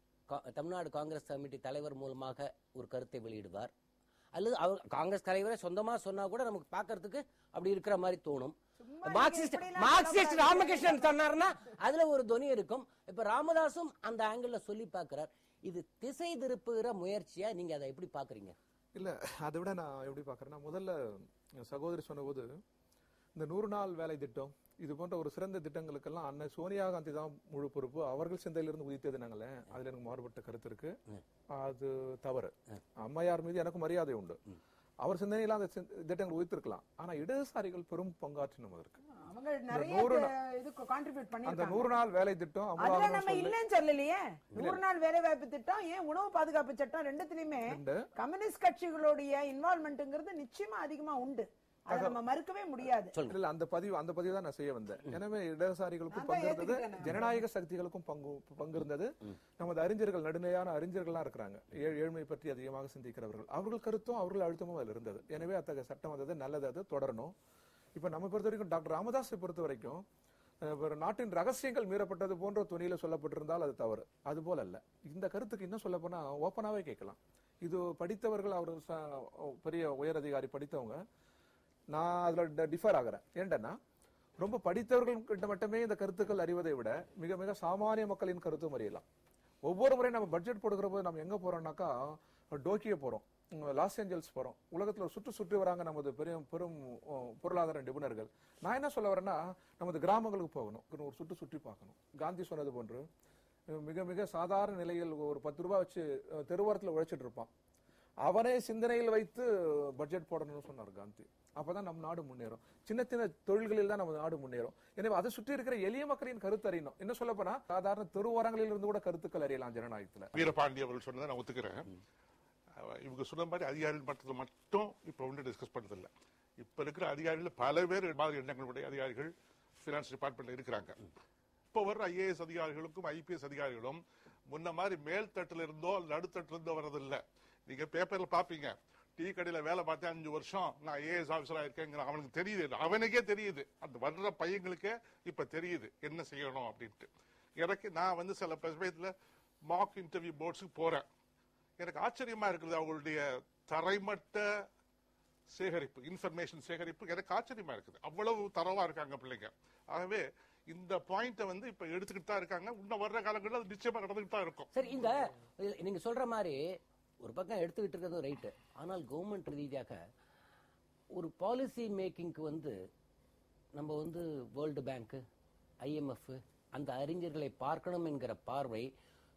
தமிழ்நாடு காங்கிரஸ் கமிட்டி தலைவர் மூலமாக ஒரு கருத்தை வெளியிடுவார். அல்லது அவர் காங்கிரஸ் தலைவரை சொந்தமா சொன்னா கூட நமக்கு பாக்கிறதுக்கு அப்படி இருக்கிற மாதிரி தோணும். மார்க்சிஸ்ட் ராமகிருஷ்ணன் சொன்னார்னா அதுல ஒரு துணி இருக்கும். இப்ப ராமதாசும் அந்த ஆங்கிள் சொல்லி பாக்குறார். இது திசை திருப்புகிற முயற்சியா? நீங்க அதை எப்படி பாக்குறீங்க? இல்ல, அதை விட நான் எப்படி பாக்குறேன்னா, முதல்ல சகோதரி சொன்னபோது இந்த 100 நாள் வேலை திட்டம் இது போன்ற ஒரு சிறந்த திட்டங்களுக்கெல்லாம் அன்னை சோனியா காந்தி தான் முழு பொறுப்பு, அவர்கள் சிந்தையிலிருந்து உதித்தது நாங்களே, அதுல எனக்கு மாறுபட்ட கருத்து இருக்கு. அது தவறு. அம்மையார் மீது எனக்கு மரியாதை உண்டு. அவர் சிந்தனையில அந்த திட்டங்கள் உதித்திருக்கலாம். ஆனா இடதுசாரிகள் பெரும் பங்காற்றினோம் அதற்கு. அந்த 100 நாள் வேலை திட்டம் இல்லன்னு சொல்லலையே. 100 நாள் வேலை வாய்ப்பு திட்டம், ஏன் உணவு பாதுகாப்பு சட்டம், ரெண்டுத்திலுமே கம்யூனிஸ்ட் கட்சிகளுடைய இன்வால்மெண்ட்ங்கிறது நிச்சயமா அதிகமா உண்டு. அதை நம்ம மறுக்கவே முடியாது. அந்த பதிவு தான் நான் செய்ய வந்தேன். எனவே இடதுசாரிகளுக்கும் பங்கு இருந்தது, ஜனநாயக சக்திகளுக்கும் பங்கு இருந்தது. நமது அறிஞர்கள், நடுநிலையான அறிஞர்கள்லாம் இருக்கிறாங்க, ஏழ்மை பற்றி அதிகமாக சிந்திக்கிறவர்கள், அவர்கள் கருத்தும் அவர்கள் அழுத்தமும் அதில் இருந்தது. எனவே அத்தகைய சட்டம் வந்தது, நல்லது, அது தொடரணும். இப்ப நம்ம பொறுத்த வரைக்கும் டாக்டர் ராமதாஸை பொறுத்த வரைக்கும் நாட்டின் ரகசியங்கள் மீறப்பட்டது போன்ற துணியில சொல்லப்பட்டிருந்தால் அது தவறு. அது போல அல்ல. இந்த கருத்துக்கு இன்னும் சொல்ல போனா ஓப்பனாவே கேட்கலாம். இது படித்தவர்கள், அவர் பெரிய உயர் அதிகாரி படித்தவங்க, நான் அதுல டிஃபர் ஆகிறேன். ஏன்டா ரொம்ப படித்தவர்கள் கிட்ட மட்டுமே இந்த கருத்துக்கள் அறிவதை விட மிக மிக சாமானிய மக்களின் கருத்தும் அறியலாம். ஒவ்வொரு முறையும் நம்ம பட்ஜெட் போடுகிற போது நம்ம எங்க போறோம்னாக்கா டோக்கியோ போறோம், லாஸ் ஏஞ்சல்ஸ் போறோம். உலகத்துல சுற்றி வராங்க நமது பெரும் பொருளாதார நிபுணர்கள். நான் என்ன சொல்ல வரேன்னா, நமது கிராமங்களுக்கு போகணும், ஒரு சுற்றி பார்க்கணும். காந்தி சொன்னது போன்று மிக மிக சாதாரண நிலையில் ஒரு 10 ரூபாய் வச்சு தெருவாரத்தில் உழைச்சிட்டு இருப்பான். அவனே சிந்தனையில் வைத்து பட்ஜெட் போடணும்னு சொன்னார் காந்தி. அப்பதான் நம் நாடு முன்னேறும். சின்ன சின்ன தொழில்களில் தான் நம்ம நாடு முன்னேறும். எனவே அதை சுற்றி இருக்கிற எளிய மக்களின் கருத்து அறியணும். என்ன சொல்ல போனா, சாதாரண தெருவோரங்களில் இருந்து கூட கருத்துக்கள் அறியலாம் ஜனநாயகத்துல. வீரபாண்டி அவர்கள் சொன்னதை நான் ஒத்துக்கிறேன். இவங்க சொன்ன மாதிரி அதிகாரிகள் மட்டத்தில் மட்டும் இப்ப ஒன்று டிஸ்கஸ் பண்றது இல்லை. இப்ப இருக்கிற அதிகாரிகள் பல பேர் மாதிரி எண்ணங்களுடைய அதிகாரிகள் பினான்ஸ் டிபார்ட்மெண்ட்ல இருக்கிறாங்க. இப்ப வர்ற ஐஏஎஸ் அதிகாரிகளுக்கும் ஐபிஎஸ் அதிகாரிகளும் முன்ன மாதிரி மேல் தட்டுல இருந்தோ நடுத்தட்டுல இருந்தோ வர்றதில்லை. நீங்க பேப்பர்ல பாப்பீங்க, டீ கடையில வேலை பார்த்தேன் 5 வருஷம் நான் ஐஏஎஸ் ஆபீசரா இருக்கேங்கிற அவனுக்கு தெரியுது, அவனுக்கே தெரியுது, அந்த வர்ற பையங்களுக்கே இப்ப தெரியுது என்ன செய்யணும் அப்படின்ட்டு. எனக்கு நான் சில சமயத்துல மாக் இன்டர்வியூ போர்ட்ஸுக்கு போறேன். எனக்கு ஆச்சரியமா இருக்குது அவங்களுடைய தரைமட்ட சேகரிப்பு, இன்ஃபர்மேஷன் சேகரிப்பு எனக்கு ஆச்சரியமா இருக்குது. அவ்வளவு தரவா இருக்காங்க பிள்ளைங்க. ஆகவே இந்த பாயிண்ட் இப்ப எடுத்துக்கிட்டு தான் இருக்காங்க. இன்னும் வர்ற காலங்களில் அது நிச்சயமா நடந்துகிட்டு தான் இருக்கும். சரி, இந்த நீங்க சொல்ற மாதிரி ஒரு பக்கம் எடுத்துக்கிட்டு இருக்கிறது ரைட்டு. ஆனால் கவர்மெண்ட் ரீதியாக ஒரு பாலிசி மேக்கிங்க்கு நம்ம வேர்ல்டு பேங்க், IMF அந்த அறிஞர்களை பார்க்கணும் என்கிற பார்வை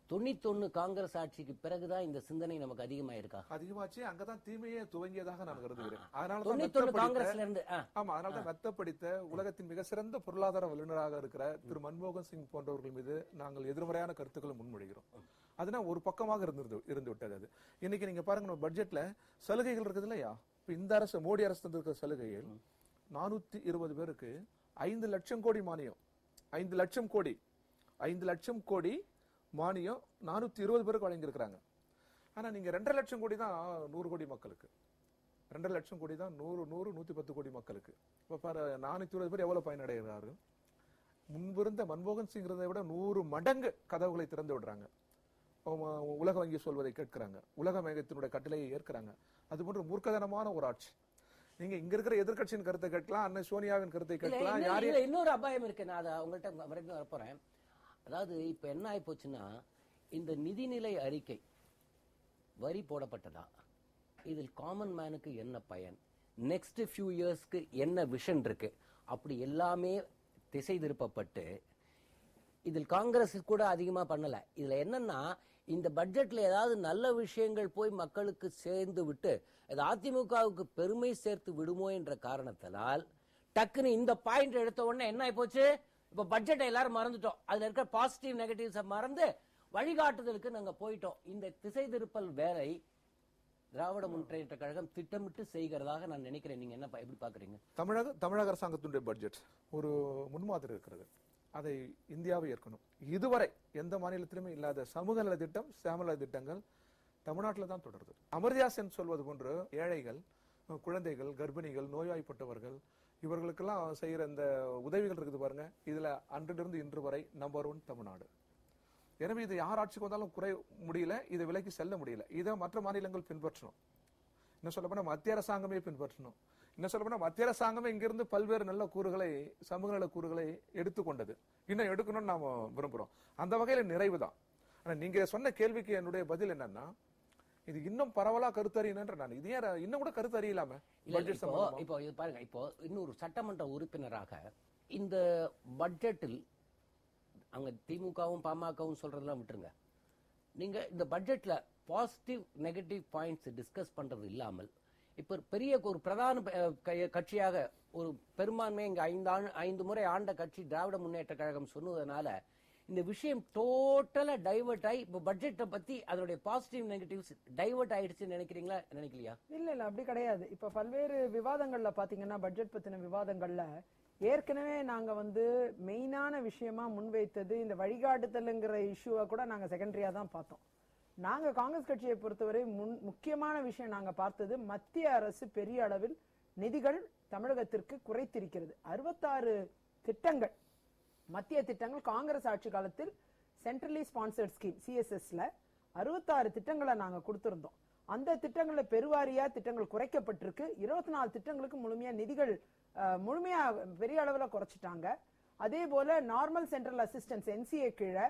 91 காங்கிரஸ் ஆட்சிக்கு பிறகுதான் இந்த சிந்தனை நமக்கு அதிகமாயிருக்கா? அதிகமாச்சு. அங்கதான் தீமையே துவங்கியதாக நான் கருதுகிறேன். அதனால மெத்தப்படித்த உலகத்தின் மிக சிறந்த பொருளாதார வல்லுநராக இருக்கிற திரு மன்மோகன் சிங் போன்றவர்கள் மீது நாங்கள் எதிர்மறையான கருத்துக்களை முன்மொழிகிறோம். அதனால ஒரு பக்கமாக இருந்து விட்டது. அது இன்னைக்கு நீங்க பாருங்க, நம்ம பட்ஜெட்ல சலுகைகள் இருக்குது இல்லையா? இப்ப இந்த அரசு, மோடி அரசு தந்திருக்கிற சலுகைகள் 420 பேருக்கு 5 லட்சம் கோடி மானியம். 5 லட்சம் கோடி மானியம் 420 பேருக்கு வழங்கியிருக்கிறாங்க. ஆனா நீங்க 2.5 லட்சம் கோடி தான் 100 கோடி மக்களுக்கு. 2.5 லட்சம் கோடி தான் 110 கோடி மக்களுக்கு. இப்ப பாரு, 420 பேர் எவ்வளவு பயனடைகிறாரு. முன்பிருந்த மன்மோகன் சிங் இருந்ததை விட 100 மடங்கு கதவுகளை திறந்து விடுறாங்க. உலக வங்கி சொல்வதை கேட்கிறாங்க, உலக மேகத்தினுடைய கட்டளையை ஏற்கிறாங்க. அது போன்ற மூர்க்கதனமான ஒரு ஆட்சி. நீங்க இங்க இருக்கிற எதிர்கட்சியின் கருத்தை கேட்கலாம், அன்னை சோனியாவின் கருத்தை கேட்கலாம். இன்னொரு அபாயம் இருக்கு, நான் அதை அவங்கள்ட்ட வரைக்கும் வரப்போறேன். அதாவது இப்ப என்ன ஆகி போச்சுன்னா, இந்த நிதிநிலை அறிக்கை வரி போடப்பட்டதா? இதில் காமன் மேனுக்கு என்ன பயன்? நெக்ஸ்ட் ஃபியூ இயர்ஸ்க்கு என்ன விஷன் இருக்கு? அப்படி எல்லாமே திசை திருப்பப்பட்டு இதில் காங்கிரஸ் கூட அதிகமா பண்ணல. இதுல என்னன்னா, இந்த பட்ஜெட்ல ஏதாவது நல்ல விஷயங்கள் போய் மக்களுக்கு சேர்ந்து விட்டு அது அதிமுகவுக்கு பெருமை சேர்த்து விடுமோ என்ற காரணத்தினால் டக்குன்னு இந்த பாயிண்ட் எடுத்த உடனே என்ன ஆயி போச்சு, இப்ப பட்ஜெட்டை எல்லாரும் மறந்துட்டோம், அதுல இருக்க பாசிட்டிவ் நெகட்டிவ்ஸை மறந்து வழிகாட்டுதலுக்கு நாங்க போயிட்டோம். இந்த திசை திருப்பல் வேலை திராவிட முன்னேற்ற கழகம் திட்டமிட்டு செய்கிறதாக நான் நினைக்கிறேன். நீங்க என்ன எப்படி பாக்குறீங்க? தமிழக அரசாங்கத்தினுடைய பட்ஜெட் ஒரு முன்மாதிரி இருக்கிறது. அதை இந்தியாவை ஏற்கணும். இதுவரை எந்த மாநிலத்திலுமே இல்லாத சமூக நல திட்டம், சேமநல திட்டங்கள் தமிழ்நாட்டில் தான் தொடருது. அமர்தியா சென் சொல்வது போன்று ஏழைகள், குழந்தைகள், கர்ப்பிணிகள், நோய்வாய்ப்பட்டவர்கள் இவர்களுக்கெல்லாம் செய்யற இந்த உதவிகள் இருக்குது பாருங்க. இதுல அன்றிலிருந்து இன்று வரை நம்பர் 1 தமிழ்நாடு. எனவே இது யார் ஆட்சிக்கு வந்தாலும் குறை முடியல, இதை விலைக்கு செல்ல முடியல. இதை மற்ற மாநிலங்கள் பின்பற்றணும். இன்னும் சொல்ல போனா மத்திய அரசாங்கமே பின்பற்றணும். இன்னும் சொல்ல போனா மத்திய அரசாங்கமே இங்கிருந்து பல்வேறு நல்ல கூறுகளை, சமூக நல கூறுகளை எடுத்துக்கொண்டது. இன்னும் எடுக்கணும்னு நாம விரும்புறோம். அந்த வகையில நிறைவு தான். ஆனா நீங்க சொன்ன கேள்விக்கு என்னுடைய பதில் என்னன்னா, இது இன்னும் பரவலா கருத்தறியணுன்ற நான் இது ஏன் இன்னும் கூட கருத்தறியலாம. இப்போ இது பாருங்க, இப்போ இன்னொரு சட்டமன்ற உறுப்பினராக இந்த பட்ஜெட்டில் அங்க திமுகவும் பாமகவும் சொல்றதெல்லாம் விட்டுருங்க. நீங்க இந்த பட்ஜெட்ல பாசிட்டிவ் நெகட்டிவ் பாயிண்ட்ஸ் டிஸ்கஸ் பண்றது இல்லாமல் இப்ப பெரிய ஒரு பிரதான கட்சியாக ஒரு பெரும்பான்மை இங்க 5 முறை ஆண்ட கட்சி திராவிட முன்னேற்ற கழகம் சொன்னதுனால இந்த விஷயம் டோட்டலா டைவர்ட் ஆகி இப்ப பட்ஜெட்டை பத்தி அதனுடைய பாசிட்டிவ் நெகட்டிவ்ஸ் டைவர்ட் ஆயிடுச்சுன்னு நினைக்கிறீங்களா, நினைக்கலையா? இல்ல அப்படி கிடையாது. இப்ப பல்வேறு விவாதங்கள்ல பாத்தீங்கன்னா, பட்ஜெட் பத்தின விவாதங்கள்ல ஏற்கனவே நாங்க மெயினான விஷயமா முன்வைத்தது இந்த வழிகாட்டுதல்ங்கிற இஷ்யூவை கூட நாங்க செகண்டரியா தான் பார்த்தோம். நாங்க காங்கிரஸ் கட்சியை பொறுத்தவரை முக்கியமான விஷயம் நாங்க பார்த்தது, மத்திய அரசு பெரிய அளவில் நிதிகள் தமிழகத்திற்கு குறைத்திருக்கிறது. 66 திட்டங்கள், மத்திய திட்டங்கள் காங்கிரஸ் ஆட்சி காலத்தில் சென்ட்ரலி ஸ்பான்சர்ட் ஸ்கீம் CSSல 66 திட்டங்களை நாங்க கொடுத்திருந்தோம். அந்த திட்டங்கள்ல பெருவாரியா திட்டங்கள் குறைக்கப்பட்டிருக்கு. 24 திட்டங்களுக்கு முழுமையா நிதிகள் முழுமையா பெரிய அளவுல குறைச்சிட்டாங்க. அதே போல நார்மல் சென்ட்ரல் அசிஸ்டன்ஸ் NCA கீழே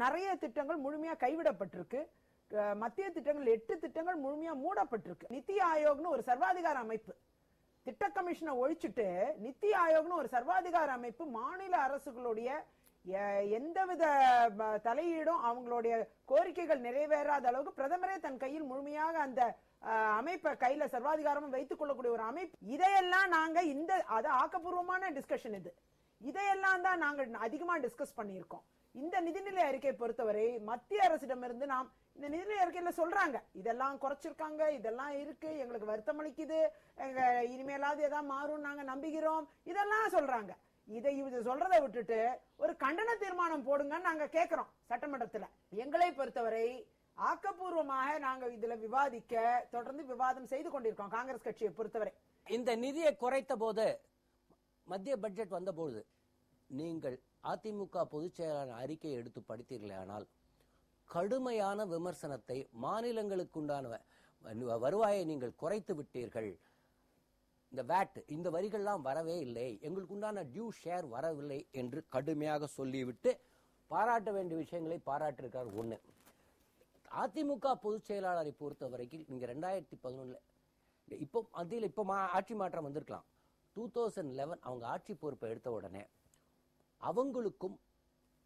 நிறைய திட்டங்கள் முழுமையா கைவிடப்பட்டிருக்கு. மத்திய திட்டங்கள் 8 திட்டங்கள் முழுமையா மூடப்பட்டிருக்கு. நிதி ஆயோக்னு ஒரு சர்வாதிகார அமைப்பு, திட்ட கமிஷனை ஒழிச்சுட்டு நிதி ஆயோக்னு ஒரு சர்வாதிகார அமைப்பு மாநில அரசுகளுடைய எந்தவித தலையீடும் அவங்களுடைய கோரிக்கைகள் நிறைவேறாத அளவுக்கு பிரதமரே தன் கையில் முழுமையாக அந்த அமைப்பை கையில சர்வாதிகாரமும் வைத்துக் கொள்ளக்கூடிய ஒரு அமைப்பு. இதையெல்லாம் நாங்க அது ஆக்கப்பூர்வமான டிஸ்கஷன். இதையெல்லாம் தான் நாங்க அதிகமா டிஸ்கஸ் பண்ணியிருக்கோம். இந்த நிதிநிலை அறிக்கை பொறுத்தவரை மத்திய அரசிடமிருந்து நாம் இந்த நிதிநிலை அறிக்கையில சொல்றாங்க, இதெல்லாம் குறைச்சிருக்காங்க, இதெல்லாம் இருக்கு, எங்களுக்கு வருத்தம் அளிக்குது, இனிமேலாவது ஏதாவது மாறும் நாங்க நம்புகிறோம், இதெல்லாம் சொல்றாங்க. இதை சொல்றதை விட்டுட்டு ஒரு கண்டன தீர்மானம் போடுங்கன்னு நாங்க கேட்கிறோம் சட்டமன்றத்துல. எங்களை பொறுத்தவரை ஆக்கப்பூர்வமாக நாங்க இதுல விவாதிக்க தொடர்ந்து விவாதம் செய்து கொண்டிருக்கோம். காங்கிரஸ் கட்சியை பொறுத்தவரை இந்த நிதியை குறைத்த போது, மத்திய பட்ஜெட் வந்த பொழுது நீங்கள் அதிமுக பொதுச் செயலாளர் அறிக்கையை எடுத்து படித்தீர்களே, ஆனால் கடுமையான விமர்சனத்தை, மாநிலங்களுக்குண்டான வருவாயை நீங்கள் குறைத்து விட்டீர்கள், இந்த வேட் இந்த வரிகள்லாம் வரவே இல்லை, எங்களுக்கு உண்டான டியூ ஷேர் வரவில்லை என்று கடுமையாக சொல்லிவிட்டு பாராட்ட வேண்டிய விஷயங்களை பாராட்டிருக்கார். ஒண்ணு, அதிமுக பொதுச் செயலாளரை பொறுத்த வரைக்கும் நீங்க 2011 இப்போ அதில் இப்போ ஆட்சி மாற்றம் வந்திருக்கலாம். 2011 அவங்க ஆட்சி பொறுப்பை எடுத்த உடனே அவங்களுக்கும்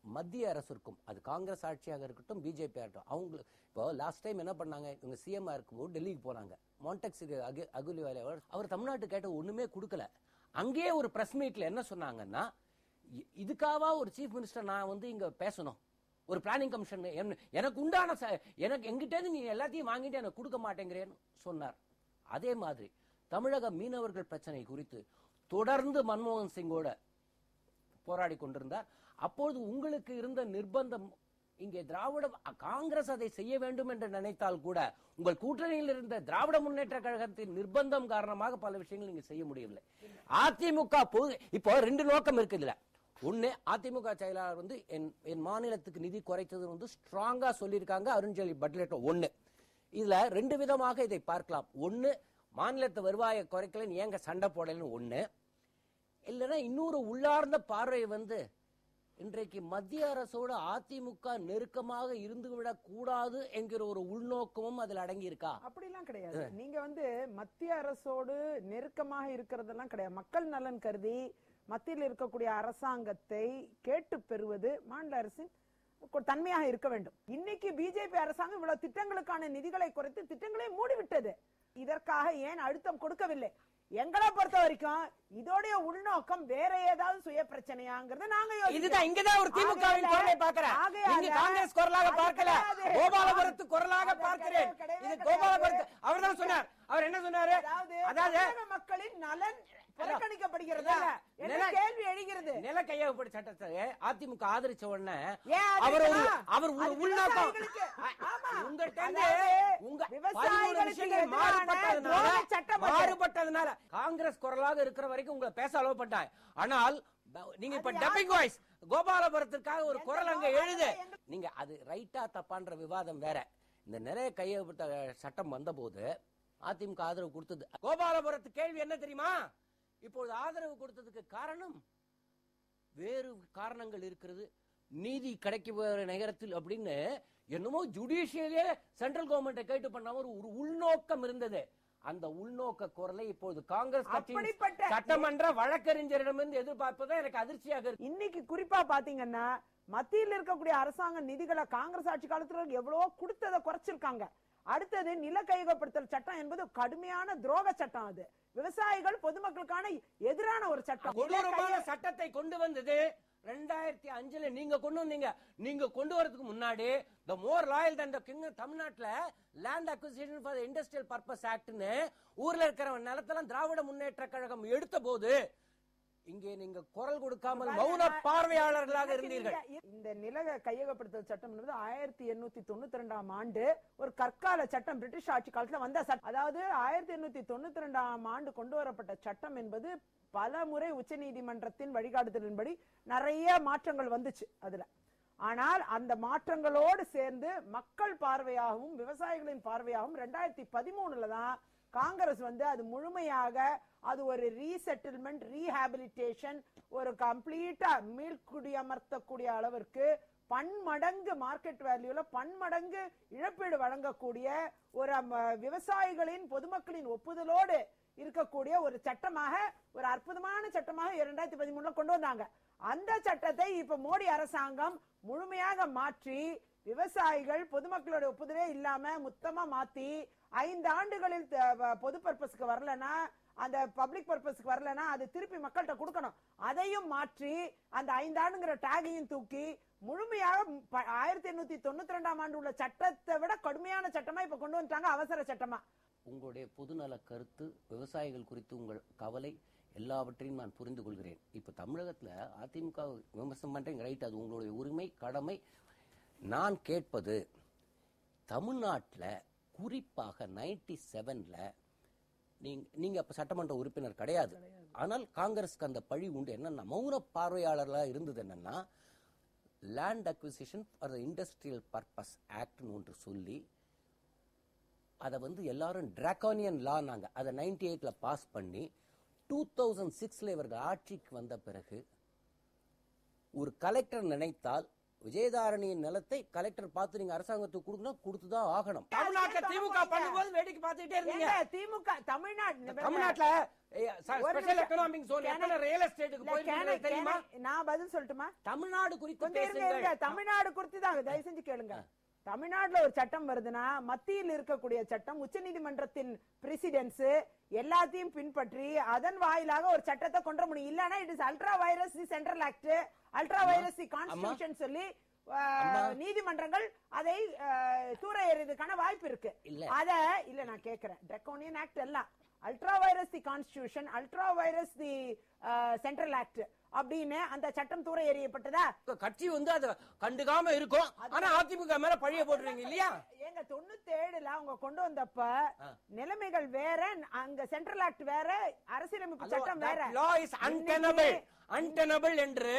மத்திய அரசிற்கும், அது காங்கிரஸ் ஆட்சியாக இருக்கட்டும் பிஜேபி ஆகட்டும், அவங்களுக்கு இப்போ லாஸ்ட் டைம் என்ன பண்ணாங்க, இவங்க சிஎம்ஆ இருக்கும்போது டெல்லிக்கு போனாங்க. மான்டெக்ஸ் அகுலிவாலே அவர் தமிழ்நாட்டு கேட்ட ஒண்ணுமே கொடுக்கல. அங்கேயே ஒரு பிரஸ் மீட்ல என்ன சொன்னாங்கன்னா, இதுக்காக ஒரு சீஃப் மினிஸ்டர் நான் இங்க பேசணும், ஒரு பிளானிங் கமிஷன் எனக்கு உண்டான எனக்கு எங்கிட்ட நீ எல்லாத்தையும் வாங்கிட்டு எனக்கு கொடுக்க மாட்டேங்கிறேன்னு சொன்னார். அதே மாதிரி தமிழக மீனவர்கள் பிரச்சனை குறித்து தொடர்ந்து மன்மோகன் சிங்கோட போராடி கொண்டிருந்தார். அப்பொழுது உங்களுக்கு இருந்த நிர்பந்தம், இங்கே திராவிட காங்கிரஸ் அதை செய்ய வேண்டும் என்று நினைத்தால் கூட உங்கள் கூட்டணியில் இருந்த திராவிட முன்னேற்ற கழகத்தின் நிர்பந்தம் காரணமாக பல விஷயங்கள் நீங்க செய்ய முடியவில்லை. அதிமுக இப்போ 2 நோக்கம் இருக்கு இதுல. ஒண்ணு, அதிமுக செயலாளர் என் மாநிலத்துக்கு நிதி குறைத்தது ஸ்ட்ராங்கா சொல்லியிருக்காங்க அருண்ஜேட்லி பட்ஜெட். ஒண்ணு, இதுல 2 விதமாக இதை பார்க்கலாம். ஒண்ணு, மாநிலத்தை வருவாயை குறைக்கலன்னு ஏங்க சண்டை போடலன்னு ஒண்ணு, இல்லைன்னா இன்னொரு உள்ளார்ந்த பார்வை இன்றைக்கு மத்திய அரசோடு அதிமுக நெருக்கமாக இருந்துவிடக் கூடாது என்கிற ஒரு உள்நோக்கமும் அதில் அடங்கி இருக்கா? அப்படிலாம் கிடையாது. நீங்க மத்திய அரசோடு நெருக்கமாக இருக்கிறதெல்லாம் கிடையாது. மக்கள் நலன் கருதி மத்தியில் இருக்கக்கூடிய அரசாங்கத்தை கேட்டு பெறுவது மாநில அரசின் தன்மையாக இருக்க வேண்டும். இன்னைக்கு பிஜேபி அரசாங்கம் இவ்வளவு திட்டங்களுக்கான நிதிகளை குறைத்து திட்டங்களை மூடிவிட்டது. இதற்காக ஏன் அழுத்தம் கொடுக்கவில்லை? எங்களை பொறுத்த வரைக்கும் இதோடைய உள்நோக்கம் வேற ஏதாவது சுய பிரச்சனையாங்கிறது நாங்க இதுதான். இங்கதான் ஒரு திமுகவின் குரலை பார்க்கிறேன். இங்க காங்கிரஸ் குரலாக பார்க்கல, கோபாலபுரத்து குரலாக பார்க்கிறேன். இது கோபாலபுரத்து அவர் தான் சொன்னார். அவர் என்ன சொன்னாரு? அதாவது மக்களின் நலன் புறக்கணிக்கப்படுகிறதா கேள்வி எழுகிறது. நில கையகப்படி சட்டத்தை அதிமுக ஆதரிச்ச உடனே அவர் ஒரு உள்நோக்கம் மாறுபட்டதுனால காங்கிரஸ் குரலாக இருக்கிற வரைக்கும் உங்களை பேச அலோப்பட்டாய். ஆனால் நீங்க இப்ப டப்பிங் வாய்ஸ் கோபாலபுரத்திற்காக ஒரு குரல் அங்க எழுது. நீங்க அது ரைட்டா தப்பான்ற விவாதம் வேற. இந்த நிலைய கையகப்பட்ட சட்டம் வந்த போது அதிமுக ஆதரவு கொடுத்தது. கோபாலபுரத்து கேள்வி என்ன தெரியுமா? இப்பொழுது ஆதரவு கொடுத்ததுக்கு காரணம் வேறு காரணங்கள் இருக்கிறது. நீதி கிடைக்க நேரத்தில் அப்படின்னு என்னமோ ஜுடிஷியலே சென்ட்ரல் கவர்மெண்ட் கேட்டு பண்ணாம ஒரு உள்நோக்கம் இருந்தது. அந்த உள்நோக்க குரலை இப்போது காங்கிரஸ் கட்சி சட்டமன்ற வழக்கறிஞரிடமிருந்து எதிர்பார்ப்பதா எனக்கு அதிர்ச்சியாக இருக்கு. இன்னைக்கு குறிப்பா பாத்தீங்கன்னா மத்தியில் இருக்கக்கூடிய அரசாங்க நிதிகளை காங்கிரஸ் ஆட்சி காலத்துல எவ்வளவோ கொடுத்ததை குறைச்சிருக்காங்க. அடுத்தது நில கையகப்படுத்தல் சட்டம் என்பது கடுமையான துரோக சட்டம். அது விவசாயிகள் பொதுமக்களுக்கான எதிரான ஒரு சட்டம். கொடூரமான சட்டத்தை கொண்டு வந்தது 2005 நீங்க கொண்டு வந்தீங்க. நீங்க கொண்டு வரதுக்கு முன்னாடி the more loyal than the king தமிழ்நாட்டுல land acquisition for the industrial purpose actனு ஊர்ல இருக்கிற நிலத்தெல்லாம் திராவிட முன்னேற்ற கழகம் எடுத்த போது இங்கே நீங்க குரல் கொடுக்காமல் மௌன பார்வையாளர்களாக இருந்தீர்கள். இந்த நில கையகப்படுத்தல் சட்டம் 1892 ஆண்டு ஒரு கற்கால சட்டம், பிரிட்டிஷ் ஆட்சி காலத்துல வந்த சட்டம். அதாவது 1892 ஆண்டு கொண்டு வரப்பட்ட சட்டம் என்பது பல முறை உச்ச நீதிமன்றத்தின் வழிகாட்டுதலின்படி நிறைய மாற்றங்கள் வந்துச்சு அதுல. ஆனால் அந்த மாற்றங்களோடு சேர்ந்து மக்கள் பார்வையாகவும் விவசாயிகளின் பார்வையாகவும் 2013 தான் காங்கிரஸ் அது முழுமையாக அது ஒரு ரீசெட்டில்மெண்ட், ரீஹாபிலிட்டேஷன், ஒரு கம்ப்ளீட்டா மீள்குடியமர்த்தக்கூடிய அளவிற்கு பன்மடங்கு மார்க்கெட் வேல்யூல பன்மடங்கு இழப்பீடு வழங்கக்கூடிய ஒரு விவசாயிகளின் பொதுமக்களின் ஒப்புதலோடு இருக்கக்கூடிய ஒரு சட்டமாக, ஒரு அற்புதமான சட்டமாக 2013 கொண்டு வந்தாங்க. அந்த சட்டத்தை இப்ப மோடி அரசாங்கம் முழுமையாக மாற்றி விவசாயிகள் பொதுமக்களோட ஒப்புதலே இல்லாம மொத்தமா மாத்தி 5 ஆண்டுகளில் பொது பர்பஸ்க்கு வரலன்னா, அந்த பப்ளிக் பர்பஸ்க்கு வரலன்னா அது திருப்பி மக்கள்கிட்ட கொடுக்கணும். அதையும் மாற்றி அந்த 5 ஆண்டுங்கிற டாகையும் தூக்கி முழுமையாக 1892 ஆண்டு உள்ள சட்டத்தை விட கடுமையான சட்டமா இப்ப கொண்டு வந்துட்டாங்க, அவசர சட்டமா. உங்களுடைய பொதுநல கருத்து, விவசாயிகள் குறித்து உங்கள் கவலை எல்லாவற்றையும் நான் புரிந்து கொள்கிறேன். இப்ப தமிழகத்துல அதிமுக விமர்சனம் பண்றீங்க, ரைட், அது உங்களுடைய உரிமை, கடமை. நான் கேட்பது தமிழ்நாட்டில் குறிப்பாக 97ல நீங்க அப்ப சட்டமன்ற உறுப்பினர் கிடையாது. ஆனால் காங்கிரஸ்க்கு அந்த பழி உண்டு. என்னன்னா மௌன பார்வையாளர்களா இருந்தது. என்னன்னா land acquisition for the industrial purpose ஆக்ட்னு ஒன்று சொல்லி அதை எல்லாரும் டிராகோனியன் லா நாங்க அதை 98ல பாஸ் பண்ணி 2006ல இவர்கள் ஆட்சிக்கு வந்த பிறகு ஒரு கலெக்டர் நினைத்தால் விஜயதாரணியின் நிலத்தை கலெக்டர் பார்த்து நீங்க அரசாங்கத்துக்கு கொடுக்கணும், கொடுத்துதான் ஆகணும். தமிழ்நாட்டில் திமுக பண்ணும்போது வேடிக்கை பார்த்துட்டே இருந்தீங்க. திமுக தமிழ்நாட்டுல ஸ்பெஷல் எக்கனாமிக் ஜோன் எத்தனை ரியல் எஸ்டேட்டுக்கு போயிருக்கீங்க தெரியுமா? நான் பதில் சொல்லட்டுமா? தமிழ்நாடு குறித்து பேசுங்க. தமிழ்நாடு குறித்து தான் தயவு செஞ்சு கேளுங்க. தமிழ்நாட்டுல ஒரு சட்டம் வருதுன்னா மத்தியில் இருக்கக்கூடிய சட்டம், உச்சநீதிமன்றத்தின் பிரசிடென்ஸ் எல்லாத்தையும் பின்பற்றி அதன் வாயிலாக ஒரு சட்டத்தை கொண்டு முடியும். இல்லன்னா it is ultra virus the central act, ultra virus the constitution சொல்லி நீதிமன்றங்கள் அதை தூர எறியதுக்கான வாய்ப்பு இருக்கு. அத இல்ல நான் கேக்குறேன், டிராகோனியன் ஆக்ட் எல்லாம் ultra virus the constitution, ultra virus the central act அப்படின்னு அந்த சட்டம் தூர எறியப்பட்டதா? கட்சி அதை கண்டுக்காம இருக்கும். ஆனா அதிமுக மேல பழிய போடுறீங்க இல்லையா? எங்க 97ல அவங்க கொண்டு வந்தப்ப நிலைமைகள் வேற, அங்க சென்ட்ரல் ஆக்ட் வேற, அரசியலமைப்பு சட்டம் வேற. law is untenable என்று